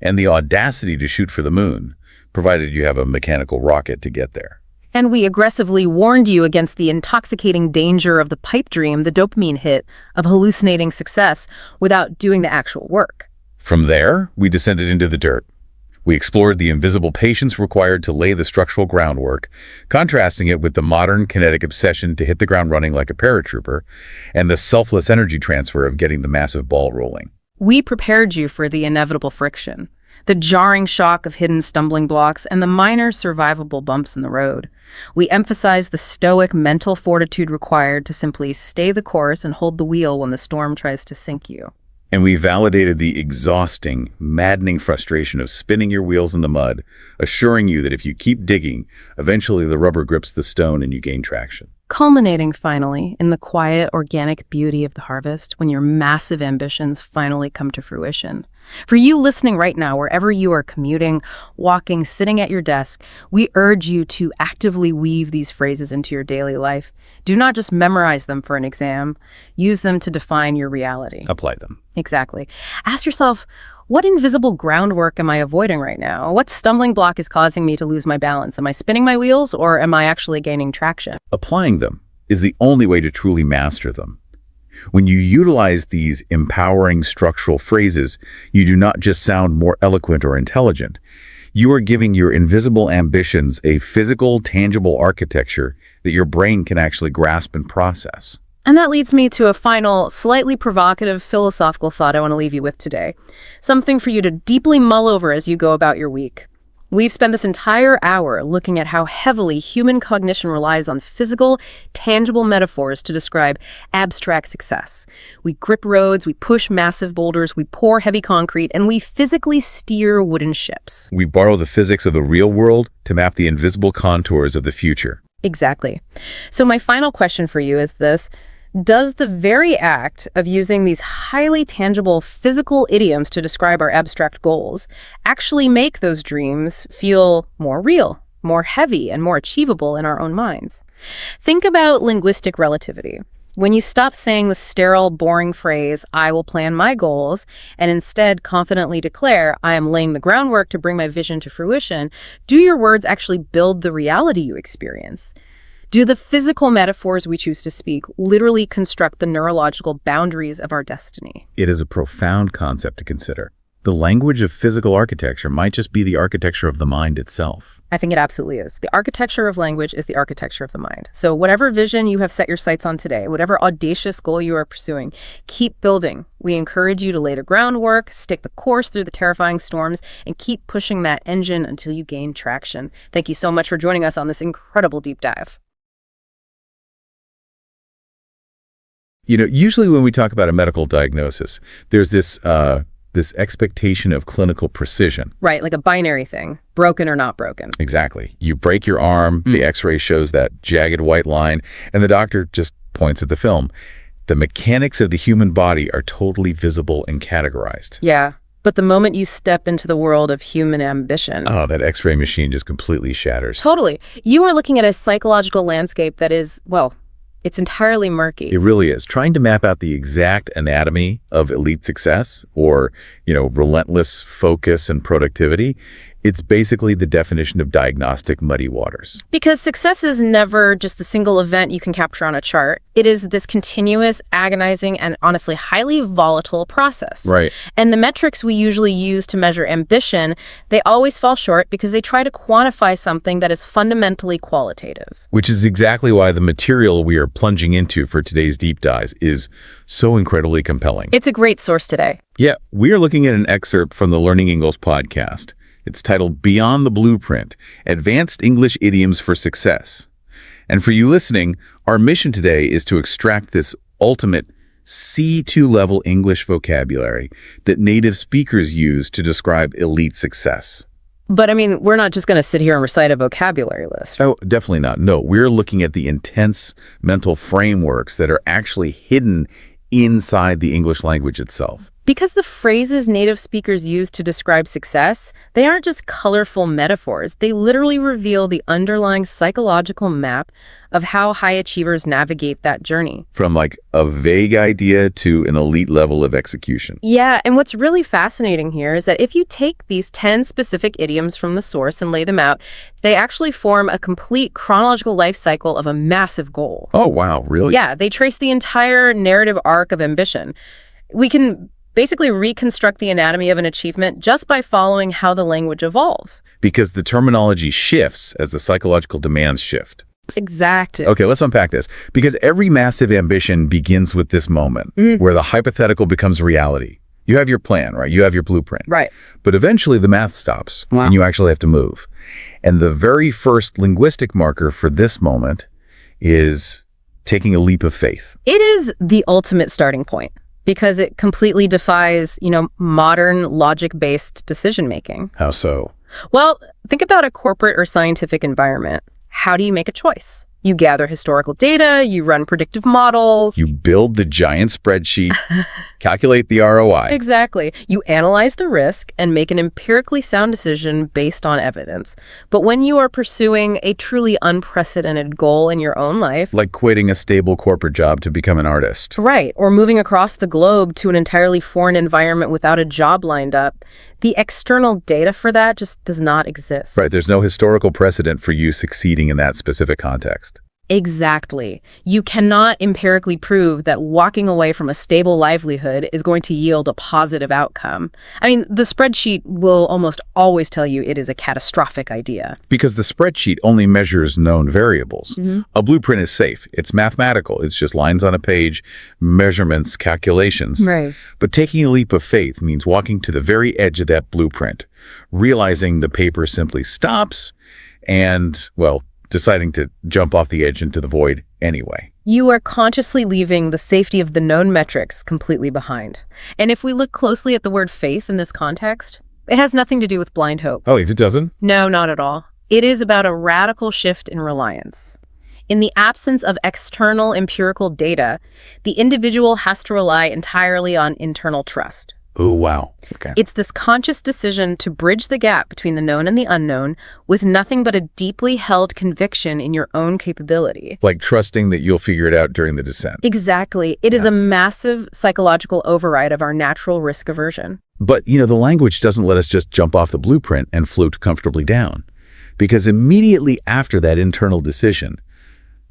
and the audacity to shoot for the moon, provided you have a mechanical rocket to get there. And we aggressively warned you against the intoxicating danger of the pipe dream, the dopamine hit of hallucinating success without doing the actual work. From there, we descended into the dirt. We explored the invisible patience required to lay the structural groundwork, contrasting it with the modern kinetic obsession to hit the ground running like a paratrooper, and the selfless energy transfer of getting the massive ball rolling. We prepared you for the inevitable friction, the jarring shock of hidden stumbling blocks, and the minor survivable bumps in the road. We emphasized the stoic mental fortitude required to simply stay the course and hold the wheel when the storm tries to sink you. And we validated the exhausting, maddening frustration of spinning your wheels in the mud, assuring you that if you keep digging, eventually the rubber grips the stone and you gain traction. Culminating finally in the quiet, organic beauty of the harvest when your massive ambitions finally come to fruition. For you listening right now, wherever you are commuting, walking, sitting at your desk, we urge you to actively weave these phrases into your daily life. Do not just memorize them for an exam. Use them to define your reality. Apply them. Exactly. Ask yourself, what invisible groundwork am I avoiding right now? What stumbling block is causing me to lose my balance? Am I spinning my wheels or am I actually gaining traction? Applying them is the only way to truly master them. When you utilize these empowering structural phrases, you do not just sound more eloquent or intelligent. You are giving your invisible ambitions a physical, tangible architecture that your brain can actually grasp and process. And that leads me to a final, slightly provocative philosophical thought I want to leave you with today. Something for you to deeply mull over as you go about your week. We've spent this entire hour looking at how heavily human cognition relies on physical, tangible metaphors to describe abstract success. We grip roads, we push massive boulders, we pour heavy concrete, and we physically steer wooden ships. We borrow the physics of the real world to map the invisible contours of the future. Exactly. So my final question for you is this. Does the very act of using these highly tangible physical idioms to describe our abstract goals actually make those dreams feel more real, more heavy, and more achievable in our own minds? Think about linguistic relativity. When you stop saying the sterile, boring phrase, I will plan my goals, and instead confidently declare, I am laying the groundwork to bring my vision to fruition, do your words actually build the reality you experience? Do the physical metaphors we choose to speak literally construct the neurological boundaries of our destiny? It is a profound concept to consider. The language of physical architecture might just be the architecture of the mind itself. I think it absolutely is. The architecture of language is the architecture of the mind. So whatever vision you have set your sights on today, whatever audacious goal you are pursuing, keep building. We encourage you to lay the groundwork, stick the course through the terrifying storms, and keep pushing that engine until you gain traction. Thank you so much for joining us on this incredible deep dive. Usually when we talk about a medical diagnosis, there's this expectation of clinical precision. Right, like a binary thing, broken or not broken. Exactly. You break your arm, the x-ray shows that jagged white line, and the doctor just points at the film. The mechanics of the human body are totally visible and categorized. Yeah, but the moment you step into the world of human ambition... Oh, that x-ray machine just completely shatters. Totally. You are looking at a psychological landscape that is, well, it's entirely murky. It really is. Trying to map out the exact anatomy of elite success or, relentless focus and productivity, it's basically the definition of diagnostic muddy waters. Because success is never just a single event you can capture on a chart. It is this continuous, agonizing, and honestly highly volatile process. Right. And the metrics we usually use to measure ambition, they always fall short because they try to quantify something that is fundamentally qualitative. Which is exactly why the material we are plunging into for today's deep dives is so incredibly compelling. It's a great source today. Yeah, we are looking at an excerpt from the Learning English podcast. It's titled Beyond the Blueprint, Advanced English Idioms for Success. And for you listening, our mission today is to extract this ultimate C2 level English vocabulary that native speakers use to describe elite success. But we're not just going to sit here and recite a vocabulary list. Oh, definitely not. No, we're looking at the intense mental frameworks that are actually hidden inside the English language itself. Because the phrases native speakers use to describe success, they aren't just colorful metaphors. They literally reveal the underlying psychological map of how high achievers navigate that journey. From a vague idea to an elite level of execution. Yeah, and what's really fascinating here is that if you take these 10 specific idioms from the source and lay them out, they actually form a complete chronological life cycle of a massive goal. Oh, wow, really? Yeah, they trace the entire narrative arc of ambition. We can basically reconstruct the anatomy of an achievement just by following how the language evolves. Because the terminology shifts as the psychological demands shift. Exactly. Okay, let's unpack this. Because every massive ambition begins with this moment where the hypothetical becomes reality. You have your plan, right? You have your blueprint. Right. But eventually the math stops and you actually have to move. And the very first linguistic marker for this moment is taking a leap of faith. It is the ultimate starting point, because it completely defies, modern logic-based decision-making. How so? Well, think about a corporate or scientific environment. How do you make a choice? You gather historical data, you run predictive models. You build the giant spreadsheet, calculate the ROI. Exactly. You analyze the risk and make an empirically sound decision based on evidence. But when you are pursuing a truly unprecedented goal in your own life... Like quitting a stable corporate job to become an artist. Right. Or moving across the globe to an entirely foreign environment without a job lined up, the external data for that just does not exist. Right. There's no historical precedent for you succeeding in that specific context. Exactly. You cannot empirically prove that walking away from a stable livelihood is going to yield a positive outcome. The spreadsheet will almost always tell you it is a catastrophic idea. Because the spreadsheet only measures known variables. A blueprint is safe. It's mathematical. It's just lines on a page, measurements, calculations. Right. But taking a leap of faith means walking to the very edge of that blueprint, realizing the paper simply stops and, deciding to jump off the edge into the void anyway. You are consciously leaving the safety of the known metrics completely behind. And if we look closely at the word faith in this context, it has nothing to do with blind hope. Oh, it doesn't? No, not at all. It is about a radical shift in reliance. In the absence of external empirical data, the individual has to rely entirely on internal trust. Oh, wow. Okay. It's this conscious decision to bridge the gap between the known and the unknown with nothing but a deeply held conviction in your own capability. Like trusting that you'll figure it out during the descent. Exactly. It is a massive psychological override of our natural risk aversion. But, the language doesn't let us just jump off the blueprint and float comfortably down. Because immediately after that internal decision,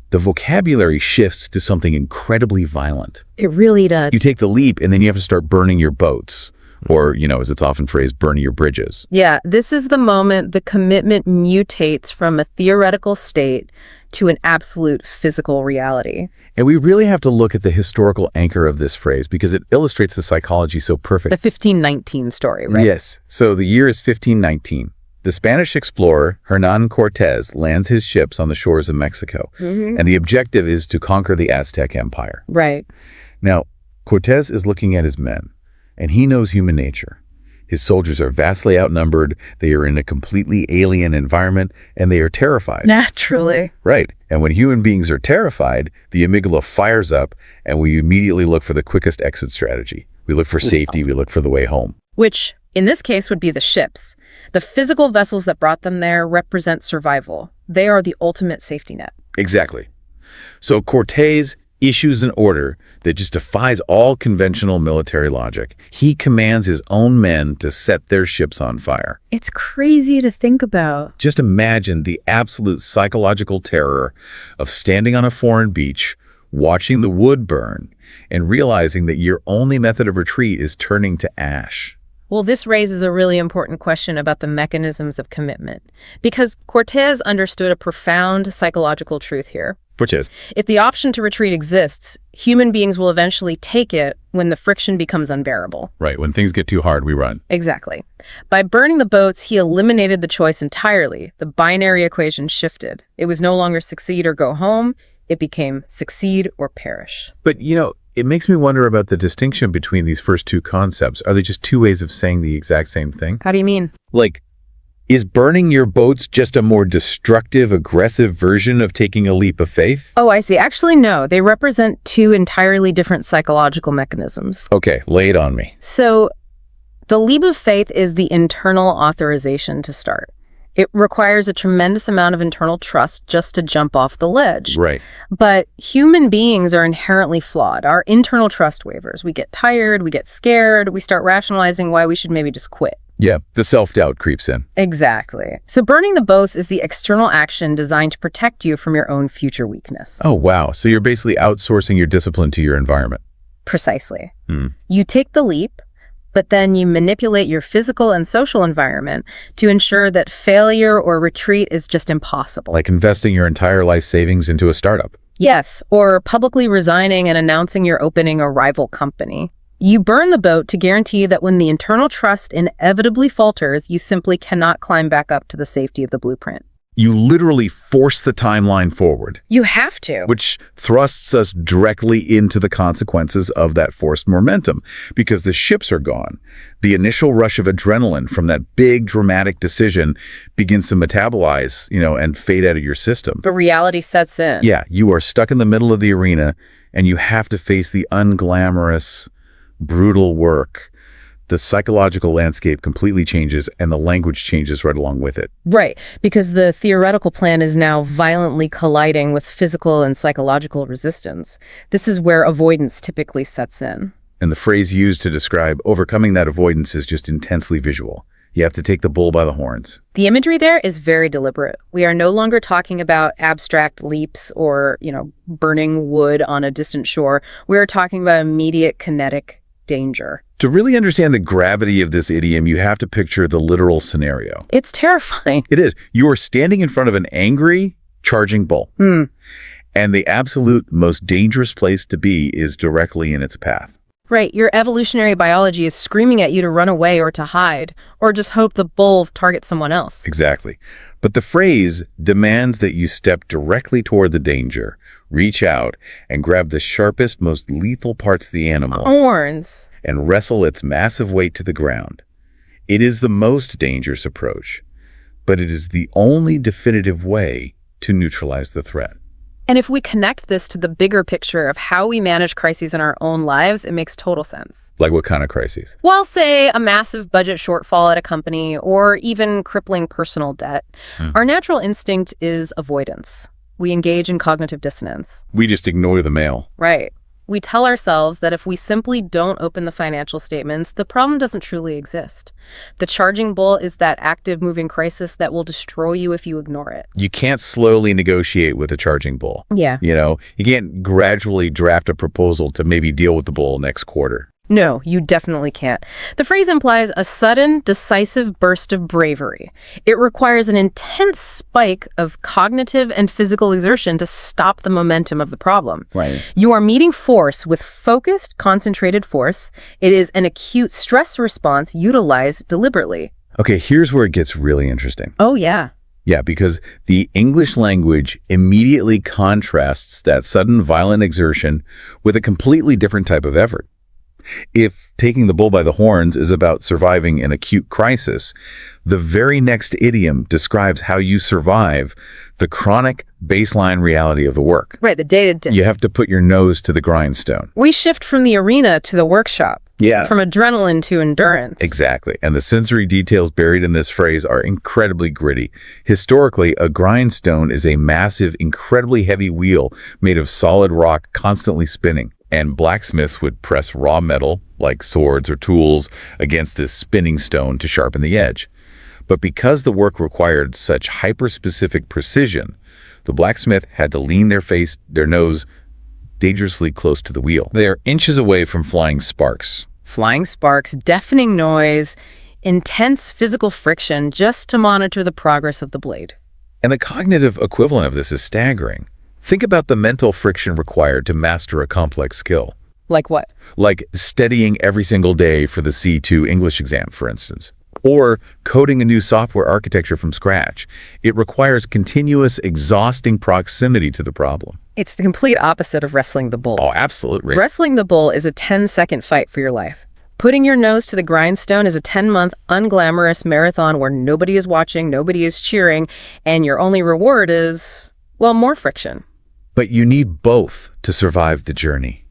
the vocabulary shifts to something incredibly violent. It really does. You take the leap and then you have to start burning your boats. Or, as it's often phrased, burning your bridges. Yeah, this is the moment the commitment mutates from a theoretical state to an absolute physical reality. And we really have to look at the historical anchor of this phrase because it illustrates the psychology so perfect. The 1519 story, right? Yes. So the year is 1519. The Spanish explorer Hernán Cortés lands his ships on the shores of Mexico, and the objective is to conquer the Aztec Empire. Right. Now, Cortés is looking at his men, and he knows human nature. His soldiers are vastly outnumbered, they are in a completely alien environment, and they are terrified. Naturally. Right. And when human beings are terrified, the amygdala fires up, and we immediately look for the quickest exit strategy. We look for safety, we look for the way home. Which, in this case, would be the ships. The physical vessels that brought them there represent survival. They are the ultimate safety net. Exactly. So Cortés issues an order that just defies all conventional military logic. He commands his own men to set their ships on fire. It's crazy to think about. Just imagine the absolute psychological terror of standing on a foreign beach, watching the wood burn, and realizing that your only method of retreat is turning to ash. Well, this raises a really important question about the mechanisms of commitment, because Cortés understood a profound psychological truth here. Which is? If the option to retreat exists, human beings will eventually take it when the friction becomes unbearable. Right, when things get too hard, we run. Exactly. By burning the boats, he eliminated the choice entirely. The binary equation shifted. It was no longer succeed or go home. It became succeed or perish. But, it makes me wonder about the distinction between these first two concepts. Are they just two ways of saying the exact same thing? How do you mean? Like, is burning your boats just a more destructive, aggressive version of taking a leap of faith? Oh, I see. Actually, no. They represent two entirely different psychological mechanisms. Okay, lay it on me. So, the leap of faith is the internal authorization to start. It requires a tremendous amount of internal trust just to jump off the ledge. Right. But human beings are inherently flawed. Our internal trust wavers. We get tired, we get scared, we start rationalizing why we should maybe just quit. Yeah, the self-doubt creeps in. Exactly. So burning the boats is the external action designed to protect you from your own future weakness. Oh, wow. So you're basically outsourcing your discipline to your environment. Precisely. You take the leap, but then you manipulate your physical and social environment to ensure that failure or retreat is just impossible. Like investing your entire life savings into a startup. Yes, or publicly resigning and announcing you're opening a rival company. You burn the boat to guarantee that when the internal trust inevitably falters, you simply cannot climb back up to the safety of the blueprint. You literally force the timeline forward. You have to. Which thrusts us directly into the consequences of that forced momentum. Because the ships are gone. The initial rush of adrenaline from that big dramatic decision begins to metabolize, and fade out of your system. But reality sets in. Yeah, you are stuck in the middle of the arena and you have to face the unglamorous, brutal work. The psychological landscape completely changes and the language changes right along with it. Right, because the theoretical plan is now violently colliding with physical and psychological resistance. This is where avoidance typically sets in. And the phrase used to describe overcoming that avoidance is just intensely visual. You have to take the bull by the horns. The imagery there is very deliberate. We are no longer talking about abstract leaps or, burning wood on a distant shore. We are talking about immediate kinetic danger. To really understand the gravity of this idiom, you have to picture the literal scenario. It's terrifying. It is. You are standing in front of an angry, charging bull. And the absolute most dangerous place to be is directly in its path. Right. Your evolutionary biology is screaming at you to run away or to hide, or just hope the bull targets someone else. Exactly. But the phrase demands that you step directly toward the danger, reach out, and grab the sharpest, most lethal parts of the animal. Horns. And wrestle its massive weight to the ground. It is the most dangerous approach, but it is the only definitive way to neutralize the threat. And if we connect this to the bigger picture of how we manage crises in our own lives, it makes total sense. Like what kind of crises? Well, say a massive budget shortfall at a company or even crippling personal debt. Our natural instinct is avoidance. We engage in cognitive dissonance. We just ignore the mail. Right. We tell ourselves that if we simply don't open the financial statements, the problem doesn't truly exist. The charging bull is that active moving crisis that will destroy you if you ignore it. You can't slowly negotiate with a charging bull. Yeah. You can't gradually draft a proposal to maybe deal with the bull next quarter. No, you definitely can't. The phrase implies a sudden, decisive burst of bravery. It requires an intense spike of cognitive and physical exertion to stop the momentum of the problem. Right. You are meeting force with focused, concentrated force. It is an acute stress response utilized deliberately. Okay, here's where it gets really interesting. Oh, yeah. Yeah, because the English language immediately contrasts that sudden violent exertion with a completely different type of effort. If taking the bull by the horns is about surviving an acute crisis, the very next idiom describes how you survive the chronic baseline reality of the work. Right, the day-to-day. You have to put your nose to the grindstone. We shift from the arena to the workshop. Yeah. From adrenaline to endurance. Exactly. And the sensory details buried in this phrase are incredibly gritty. Historically, a grindstone is a massive, incredibly heavy wheel made of solid rock constantly spinning. And blacksmiths would press raw metal, like swords or tools, against this spinning stone to sharpen the edge. But because the work required such hyper-specific precision, the blacksmith had to lean their nose dangerously close to the wheel. They are inches away from flying sparks. Flying sparks, deafening noise, intense physical friction just to monitor the progress of the blade. And the cognitive equivalent of this is staggering. Think about the mental friction required to master a complex skill. Like what? Like studying every single day for the C2 English exam, for instance. Or coding a new software architecture from scratch. It requires continuous, exhausting proximity to the problem. It's the complete opposite of wrestling the bull. Oh, absolutely. Wrestling the bull is a 10-second fight for your life. Putting your nose to the grindstone is a 10-month, unglamorous marathon where nobody is watching, nobody is cheering, and your only reward is, well, more friction. But you need both to survive the journey.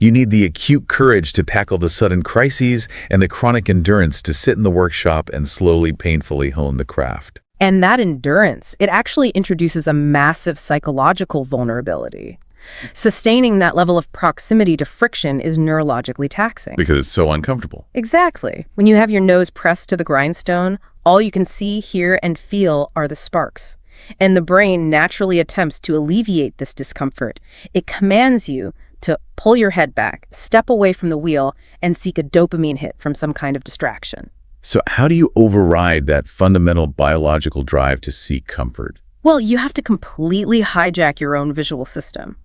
You need the acute courage to tackle the sudden crises and the chronic endurance to sit in the workshop and slowly, painfully hone the craft. And that endurance, it actually introduces a massive psychological vulnerability. Sustaining that level of proximity to friction is neurologically taxing. Because it's so uncomfortable. Exactly. When you have your nose pressed to the grindstone, all you can see, hear, and feel are the sparks. And the brain naturally attempts to alleviate this discomfort. It commands you to pull your head back, step away from the wheel, and seek a dopamine hit from some kind of distraction. So how do you override that fundamental biological drive to seek comfort? Well, you have to completely hijack your own visual system,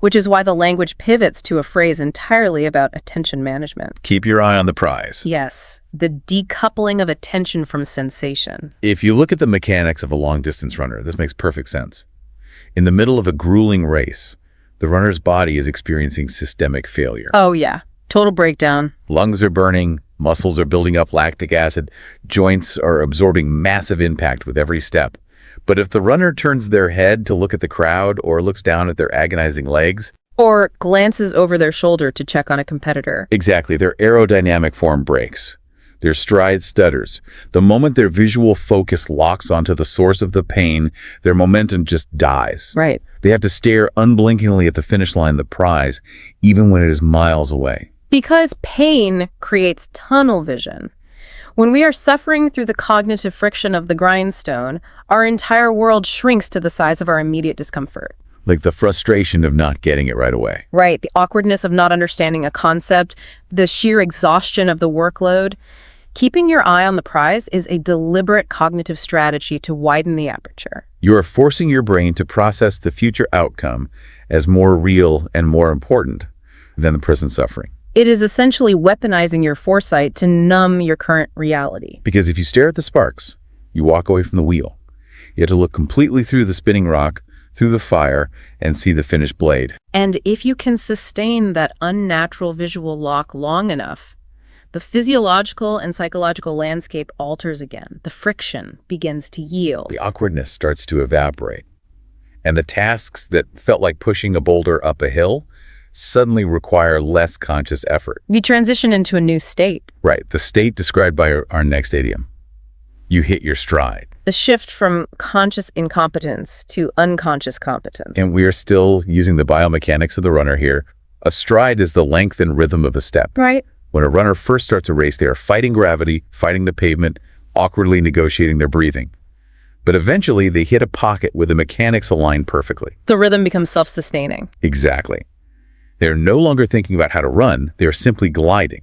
which is why the language pivots to a phrase entirely about attention management. Keep your eye on the prize. Yes, the decoupling of attention from sensation. If you look at the mechanics of a long-distance runner, this makes perfect sense. In the middle of a grueling race, the runner's body is experiencing systemic failure. Oh, yeah. Total breakdown. Lungs are burning, muscles are building up lactic acid, joints are absorbing massive impact with every step. But if the runner turns their head to look at the crowd or looks down at their agonizing legs, or glances over their shoulder to check on a competitor. Exactly, their aerodynamic form breaks. Their stride stutters. The moment their visual focus locks onto the source of the pain, their momentum just dies. Right. They have to stare unblinkingly at the finish line, the prize, even when it is miles away. Because pain creates tunnel vision. When we are suffering through the cognitive friction of the grindstone, our entire world shrinks to the size of our immediate discomfort. Like the frustration of not getting it right away. Right, the awkwardness of not understanding a concept, the sheer exhaustion of the workload. Keeping your eye on the prize is a deliberate cognitive strategy to widen the aperture. You are forcing your brain to process the future outcome as more real and more important than the present suffering. It is essentially weaponizing your foresight to numb your current reality. Because if you stare at the sparks, you walk away from the wheel. You have to look completely through the spinning rock, through the fire, and see the finished blade. And if you can sustain that unnatural visual lock long enough, the physiological and psychological landscape alters again. The friction begins to yield. The awkwardness starts to evaporate. And the tasks that felt like pushing a boulder up a hill suddenly require less conscious effort. You transition into a new state. Right, the state described by our next idiom. You hit your stride. The shift from conscious incompetence to unconscious competence. And we are still using the biomechanics of the runner here. A stride is the length and rhythm of a step. Right. When a runner first starts a race, they are fighting gravity, fighting the pavement, awkwardly negotiating their breathing. But eventually, they hit a pocket where the mechanics align perfectly. The rhythm becomes self-sustaining. Exactly. They're no longer thinking about how to run, they're simply gliding.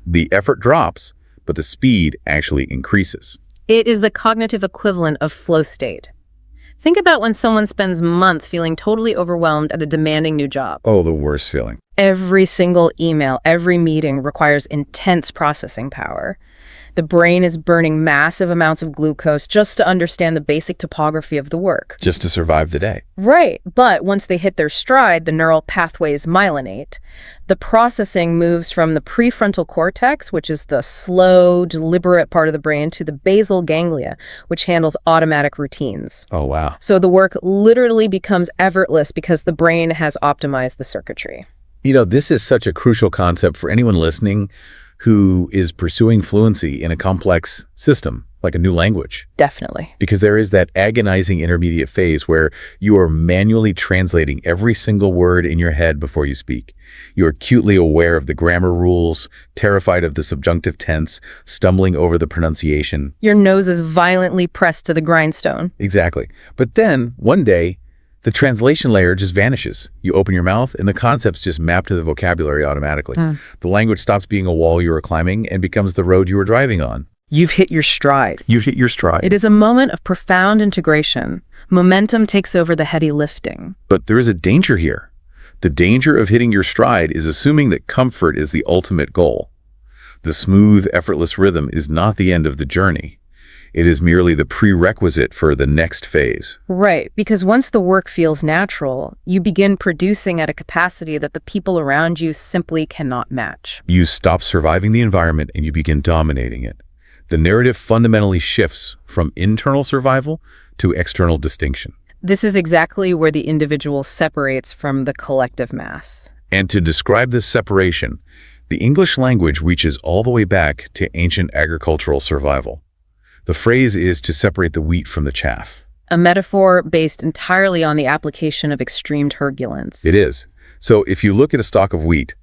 The effort drops, but the speed actually increases. It is the cognitive equivalent of flow state. Think about when someone spends months feeling totally overwhelmed at a demanding new job. Oh, the worst feeling. Every single email, every meeting requires intense processing power. The brain is burning massive amounts of glucose just to understand the basic topography of the work. Just to survive the day. Right, but once they hit their stride, the neural pathways myelinate. The processing moves from the prefrontal cortex, which is the slow, deliberate part of the brain, to the basal ganglia, which handles automatic routines. Oh, wow. So the work literally becomes effortless because the brain has optimized the circuitry. You know, this is such a crucial concept for anyone listening who is pursuing fluency in a complex system, like a new language. Definitely. Because there is that agonizing intermediate phase where you are manually translating every single word in your head before you speak. You are acutely aware of the grammar rules, terrified of the subjunctive tense, stumbling over the pronunciation. Your nose is violently pressed to the grindstone. Exactly. But then, one day, the translation layer just vanishes. You open your mouth and the concepts just map to the vocabulary automatically. The language stops being a wall you were climbing and becomes the road you were driving on. You've hit your stride. You've hit your stride. It is a moment of profound integration. Momentum takes over the heady lifting. But there is a danger here. The danger of hitting your stride is assuming that comfort is the ultimate goal. The smooth, effortless rhythm is not the end of the journey. It is merely the prerequisite for the next phase. Right, because once the work feels natural, you begin producing at a capacity that the people around you simply cannot match. You stop surviving the environment and you begin dominating it. The narrative fundamentally shifts from internal survival to external distinction. This is exactly where the individual separates from the collective mass. And to describe this separation, the English language reaches all the way back to ancient agricultural survival. The phrase is to separate the wheat from the chaff. A metaphor based entirely on the application of extreme turbulence. It is. So if you look at a stalk of wheat,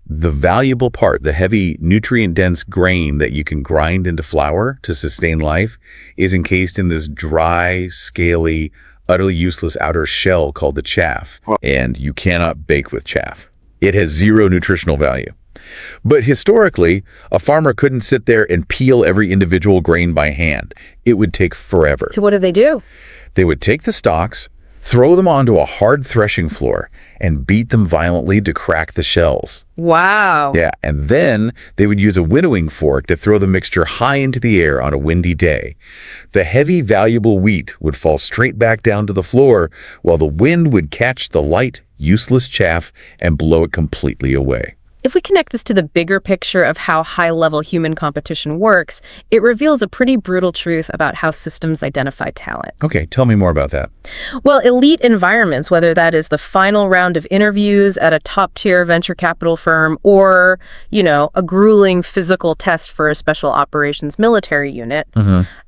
the valuable part, the heavy, nutrient-dense grain that you can grind into flour to sustain life, is encased in this dry, scaly, utterly useless outer shell called the chaff. And you cannot bake with chaff. It has zero nutritional value. But historically, a farmer couldn't sit there and peel every individual grain by hand. It would take forever. So what do? They would take the stalks, throw them onto a hard threshing floor, and beat them violently to crack the shells. Wow. Yeah, and then they would use a winnowing fork to throw the mixture high into the air on a windy day. The heavy, valuable wheat would fall straight back down to the floor, while the wind would catch the light, useless chaff and blow it completely away. If we connect this to the bigger picture of how high-level human competition works, it reveals a pretty brutal truth about how systems identify talent. Okay, tell me more about that. Well, elite environments, whether that is the final round of interviews at a top-tier venture capital firm or, a grueling physical test for a special operations military unit,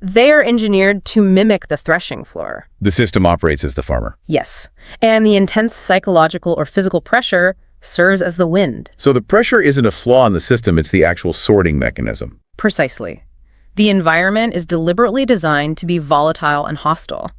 they are engineered to mimic the threshing floor. The system operates as the farmer. Yes. And the intense psychological or physical pressure serves as the wind. So the pressure isn't a flaw in the system, it's the actual sorting mechanism. Precisely. The environment is deliberately designed to be volatile and hostile.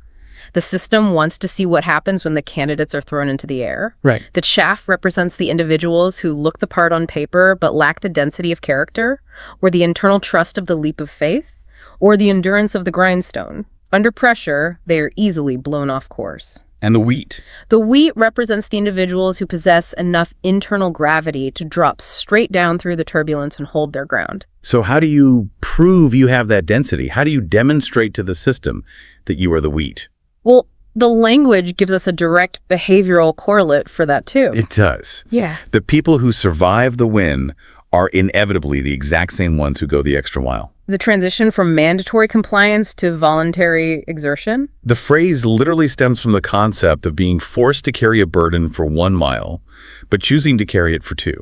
The system wants to see what happens when the candidates are thrown into the air. Right. The chaff represents the individuals who look the part on paper but lack the density of character, or the internal trust of the leap of faith, or the endurance of the grindstone. Under pressure, they are easily blown off course. And the wheat? The wheat represents the individuals who possess enough internal gravity to drop straight down through the turbulence and hold their ground. So how do you prove you have that density? How do you demonstrate to the system that you are the wheat? Well, the language gives us a direct behavioral correlate for that too. It does. Yeah. The people who survive the win are inevitably the exact same ones who go the extra mile. The transition from mandatory compliance to voluntary exertion? The phrase literally stems from the concept of being forced to carry a burden for 1 mile, but choosing to carry it for 2.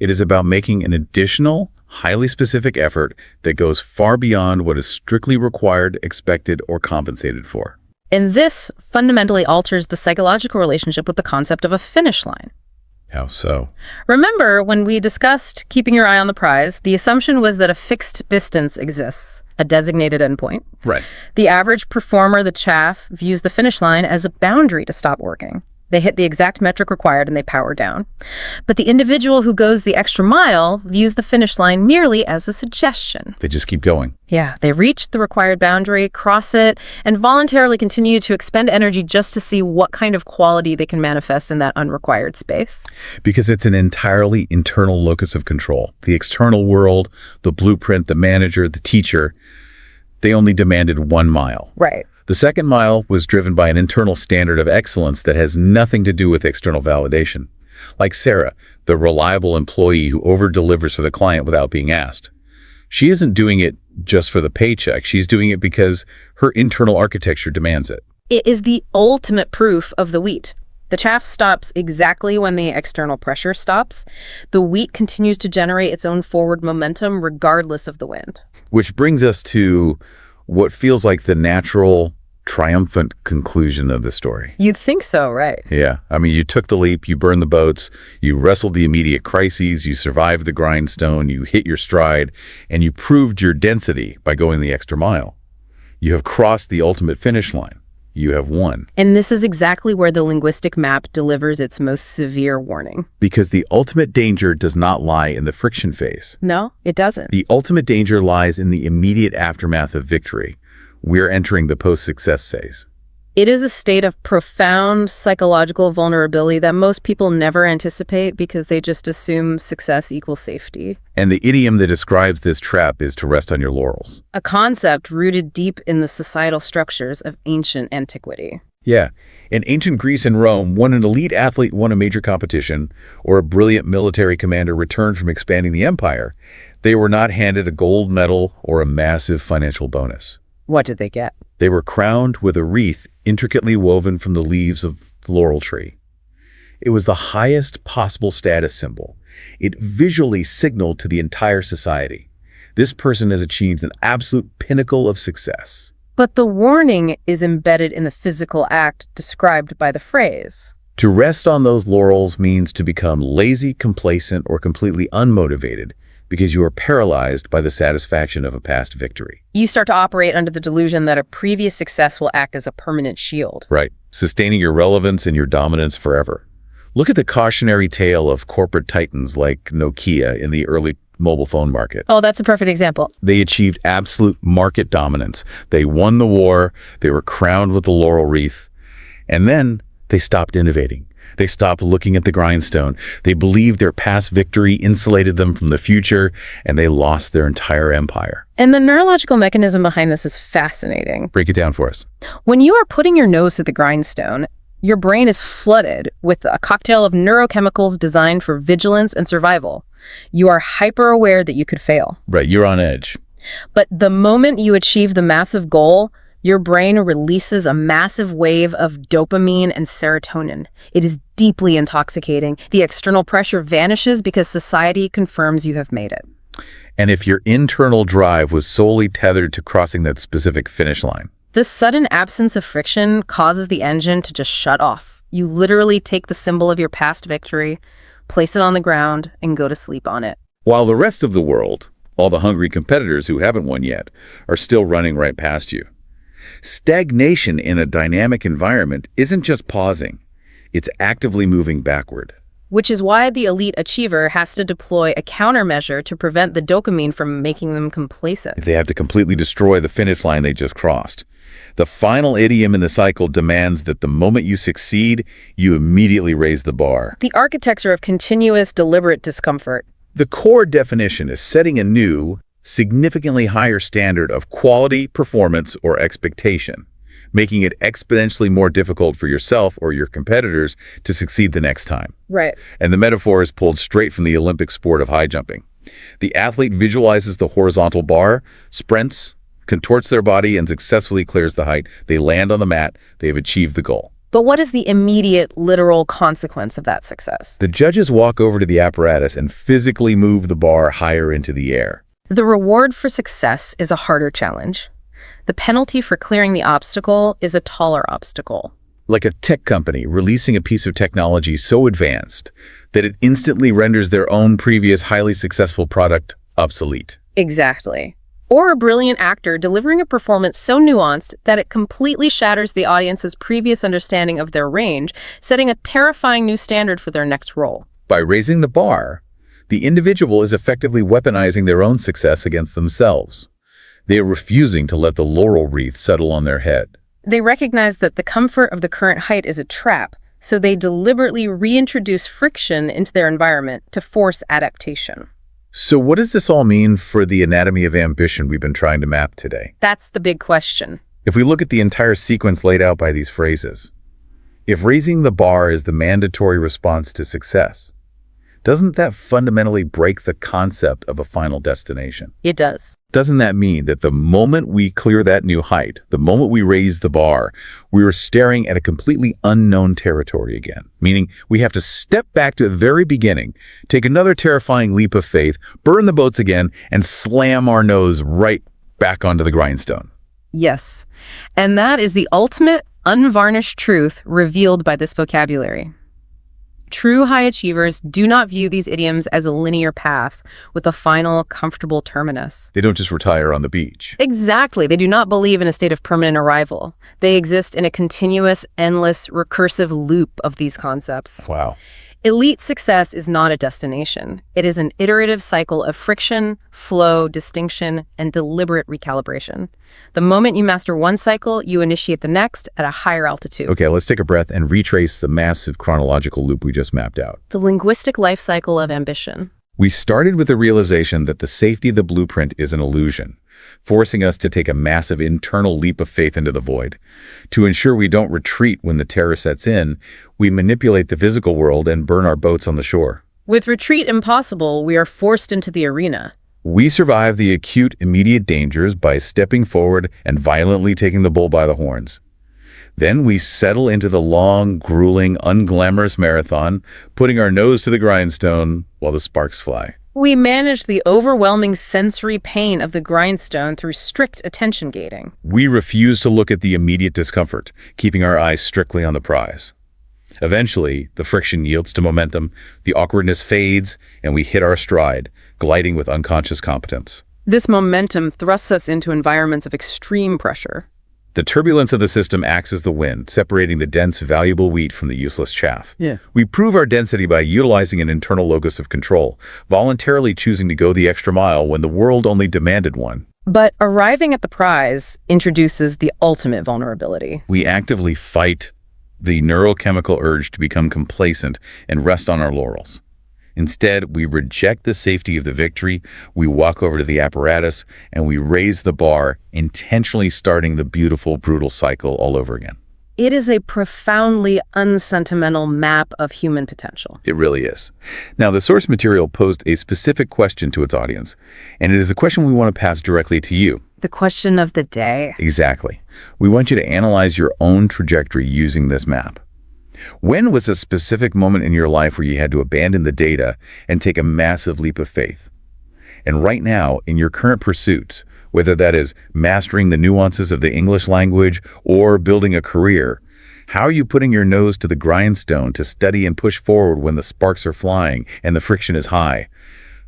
It is about making an additional, highly specific effort that goes far beyond what is strictly required, expected, or compensated for. And this fundamentally alters the psychological relationship with the concept of a finish line. How so? Remember, when we discussed keeping your eye on the prize, the assumption was that a fixed distance exists, a designated endpoint. Right. The average performer, the chaff, views the finish line as a boundary to stop working. They hit the exact metric required and they power down. But the individual who goes the extra mile views the finish line merely as a suggestion. They just keep going. Yeah, they reach the required boundary, cross it, and voluntarily continue to expend energy just to see what kind of quality they can manifest in that unrequired space. Because it's an entirely internal locus of control. The external world, the blueprint, the manager, the teacher, they only demanded 1 mile. Right. The second mile was driven by an internal standard of excellence that has nothing to do with external validation. Like Sarah, the reliable employee who over-delivers for the client without being asked. She isn't doing it just for the paycheck. She's doing it because her internal architecture demands it. It is the ultimate proof of the wheat. The chaff stops exactly when the external pressure stops. The wheat continues to generate its own forward momentum regardless of the wind. Which brings us to what feels like the natural, triumphant conclusion of the story. You'd think so, right? Yeah. I mean, you took the leap, you burned the boats, you wrestled the immediate crises, you survived the grindstone, you hit your stride, and you proved your density by going the extra mile. You have crossed the ultimate finish line. You have won. And this is exactly where the linguistic map delivers its most severe warning. Because the ultimate danger does not lie in the friction phase. No, it doesn't. The ultimate danger lies in the immediate aftermath of victory. We're entering the post-success phase. It is a state of profound psychological vulnerability that most people never anticipate because they just assume success equals safety. And the idiom that describes this trap is to rest on your laurels. A concept rooted deep in the societal structures of ancient antiquity. Yeah. In ancient Greece and Rome, when an elite athlete won a major competition or a brilliant military commander returned from expanding the empire, they were not handed a gold medal or a massive financial bonus. What did they get? They were crowned with a wreath intricately woven from the leaves of the laurel tree. It was the highest possible status symbol. It visually signaled to the entire society. This person has achieved an absolute pinnacle of success. But the warning is embedded in the physical act described by the phrase. To rest on those laurels means to become lazy, complacent, or completely unmotivated because you are paralyzed by the satisfaction of a past victory. You start to operate under the delusion that a previous success will act as a permanent shield. Right, sustaining your relevance and your dominance forever. Look at the cautionary tale of corporate titans like Nokia in the early mobile phone market. Oh, that's a perfect example. They achieved absolute market dominance. They won the war, they were crowned with the laurel wreath, and then they stopped innovating. They stopped looking at the grindstone. They believed their past victory insulated them from the future, and they lost their entire empire. And the neurological mechanism behind this is fascinating. Break it down for us. When you are putting your nose to the grindstone, your brain is flooded with a cocktail of neurochemicals designed for vigilance and survival. You are hyper-aware that you could fail. Right, you're on edge. But the moment you achieve the massive goal, your brain releases a massive wave of dopamine and serotonin. It is deeply intoxicating. The external pressure vanishes because society confirms you have made it. And if your internal drive was solely tethered to crossing that specific finish line. This sudden absence of friction causes the engine to just shut off. You literally take the symbol of your past victory, place it on the ground, and go to sleep on it. While the rest of the world, all the hungry competitors who haven't won yet, are still running right past you. Stagnation in a dynamic environment isn't just pausing, it's actively moving backward. Which is why the elite achiever has to deploy a countermeasure to prevent the dopamine from making them complacent. They have to completely destroy the finish line they just crossed. The final idiom in the cycle demands that the moment you succeed, you immediately raise the bar. The architecture of continuous, deliberate discomfort. The core definition is setting a new, significantly higher standard of quality, performance, or expectation, making it exponentially more difficult for yourself or your competitors to succeed the next time. Right. And the metaphor is pulled straight from the Olympic sport of high jumping. The athlete visualizes the horizontal bar, sprints, contorts their body, and successfully clears the height. They land on the mat. They've achieved the goal. But what is the immediate, literal consequence of that success? The judges walk over to the apparatus and physically move the bar higher into the air. The reward for success is a harder challenge. The penalty for clearing the obstacle is a taller obstacle. Like a tech company releasing a piece of technology so advanced that it instantly renders their own previous highly successful product obsolete. Exactly. Or a brilliant actor delivering a performance so nuanced that it completely shatters the audience's previous understanding of their range, setting a terrifying new standard for their next role. By raising the bar, the individual is effectively weaponizing their own success against themselves. They are refusing to let the laurel wreath settle on their head. They recognize that the comfort of the current height is a trap, so they deliberately reintroduce friction into their environment to force adaptation. So what does this all mean for the anatomy of ambition we've been trying to map today? That's the big question. If we look at the entire sequence laid out by these phrases, if raising the bar is the mandatory response to success, doesn't that fundamentally break the concept of a final destination? It does. Doesn't that mean that the moment we clear that new height, the moment we raise the bar, we are staring at a completely unknown territory again? Meaning we have to step back to the very beginning, take another terrifying leap of faith, burn the boats again, and slam our nose right back onto the grindstone. Yes. And that is the ultimate, unvarnished truth revealed by this vocabulary. True high achievers do not view these idioms as a linear path with a final, comfortable terminus. They don't just retire on the beach. Exactly. They do not believe in a state of permanent arrival. They exist in a continuous, endless, recursive loop of these concepts. Wow. Elite success is not a destination. It is an iterative cycle of friction, flow, distinction, and deliberate recalibration. The moment you master one cycle, you initiate the next at a higher altitude. Okay, let's take a breath and retrace the massive chronological loop we just mapped out. The linguistic life cycle of ambition. We started with the realization that the safety of the blueprint is an illusion, forcing us to take a massive internal leap of faith into the void. To ensure we don't retreat when the terror sets in, we manipulate the physical world and burn our boats on the shore. With retreat impossible, we are forced into the arena. We survive the acute, immediate dangers by stepping forward and violently taking the bull by the horns. Then we settle into the long, grueling, unglamorous marathon, putting our nose to the grindstone while the sparks fly. We manage the overwhelming sensory pain of the grindstone through strict attention gating. We refuse to look at the immediate discomfort, keeping our eyes strictly on the prize. Eventually, the friction yields to momentum, the awkwardness fades, and we hit our stride, gliding with unconscious competence. This momentum thrusts us into environments of extreme pressure. The turbulence of the system acts as the wind, separating the dense, valuable wheat from the useless chaff. We prove our density by utilizing an internal locus of control, voluntarily choosing to go the extra mile when the world only demanded one. But arriving at the prize introduces the ultimate vulnerability. We actively fight the neurochemical urge to become complacent and rest on our laurels. Instead, we reject the safety of the victory, we walk over to the apparatus, and we raise the bar, intentionally starting the beautiful, brutal cycle all over again. It is a profoundly unsentimental map of human potential. It really is. Now, the source material posed a specific question to its audience, and it is a question we want to pass directly to you. The question of the day. Exactly. We want you to analyze your own trajectory using this map. When was a specific moment in your life where you had to abandon the data and take a massive leap of faith? And right now, in your current pursuits, whether that is mastering the nuances of the English language or building a career, how are you putting your nose to the grindstone to study and push forward when the sparks are flying and the friction is high?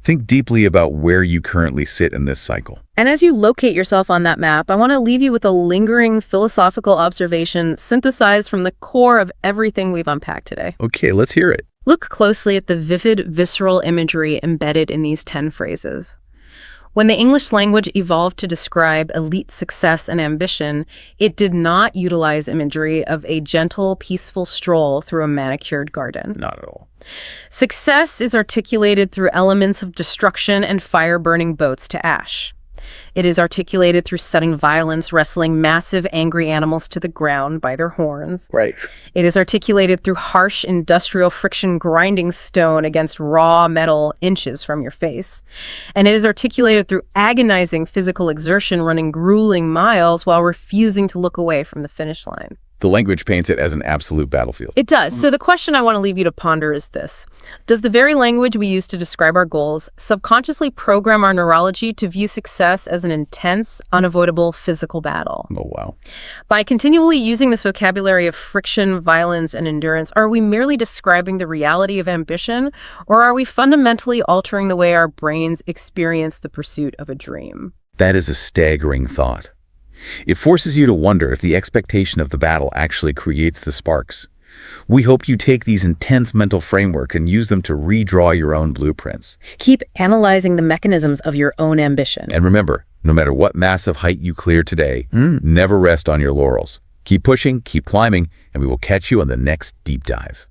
Think deeply about where you currently sit in this cycle. And as you locate yourself on that map, I want to leave you with a lingering philosophical observation synthesized from the core of everything we've unpacked today. Okay, let's hear it. Look closely at the vivid, visceral imagery embedded in these 10 phrases. When the English language evolved to describe elite success and ambition, it did not utilize imagery of a gentle, peaceful stroll through a manicured garden. Not at all. Success is articulated through elements of destruction and fire burning boats to ash. It is articulated through stunning violence, wrestling massive, angry animals to the ground by their horns. Right. It is articulated through harsh industrial friction grinding stone against raw metal inches from your face. And it is articulated through agonizing physical exertion running grueling miles while refusing to look away from the finish line. The language paints it as an absolute battlefield. It does. So the question I want to leave you to ponder is this. Does the very language we use to describe our goals subconsciously program our neurology to view success as an intense, unavoidable physical battle? Oh, wow. By continually using this vocabulary of friction, violence, and endurance, are we merely describing the reality of ambition, or are we fundamentally altering the way our brains experience the pursuit of a dream? That is a staggering thought. It forces you to wonder if the expectation of the battle actually creates the sparks. We hope you take these intense mental frameworks and use them to redraw your own blueprints. Keep analyzing the mechanisms of your own ambition. And remember, no matter what massive height you clear today, never rest on your laurels. Keep pushing, keep climbing, and we will catch you on the next deep dive.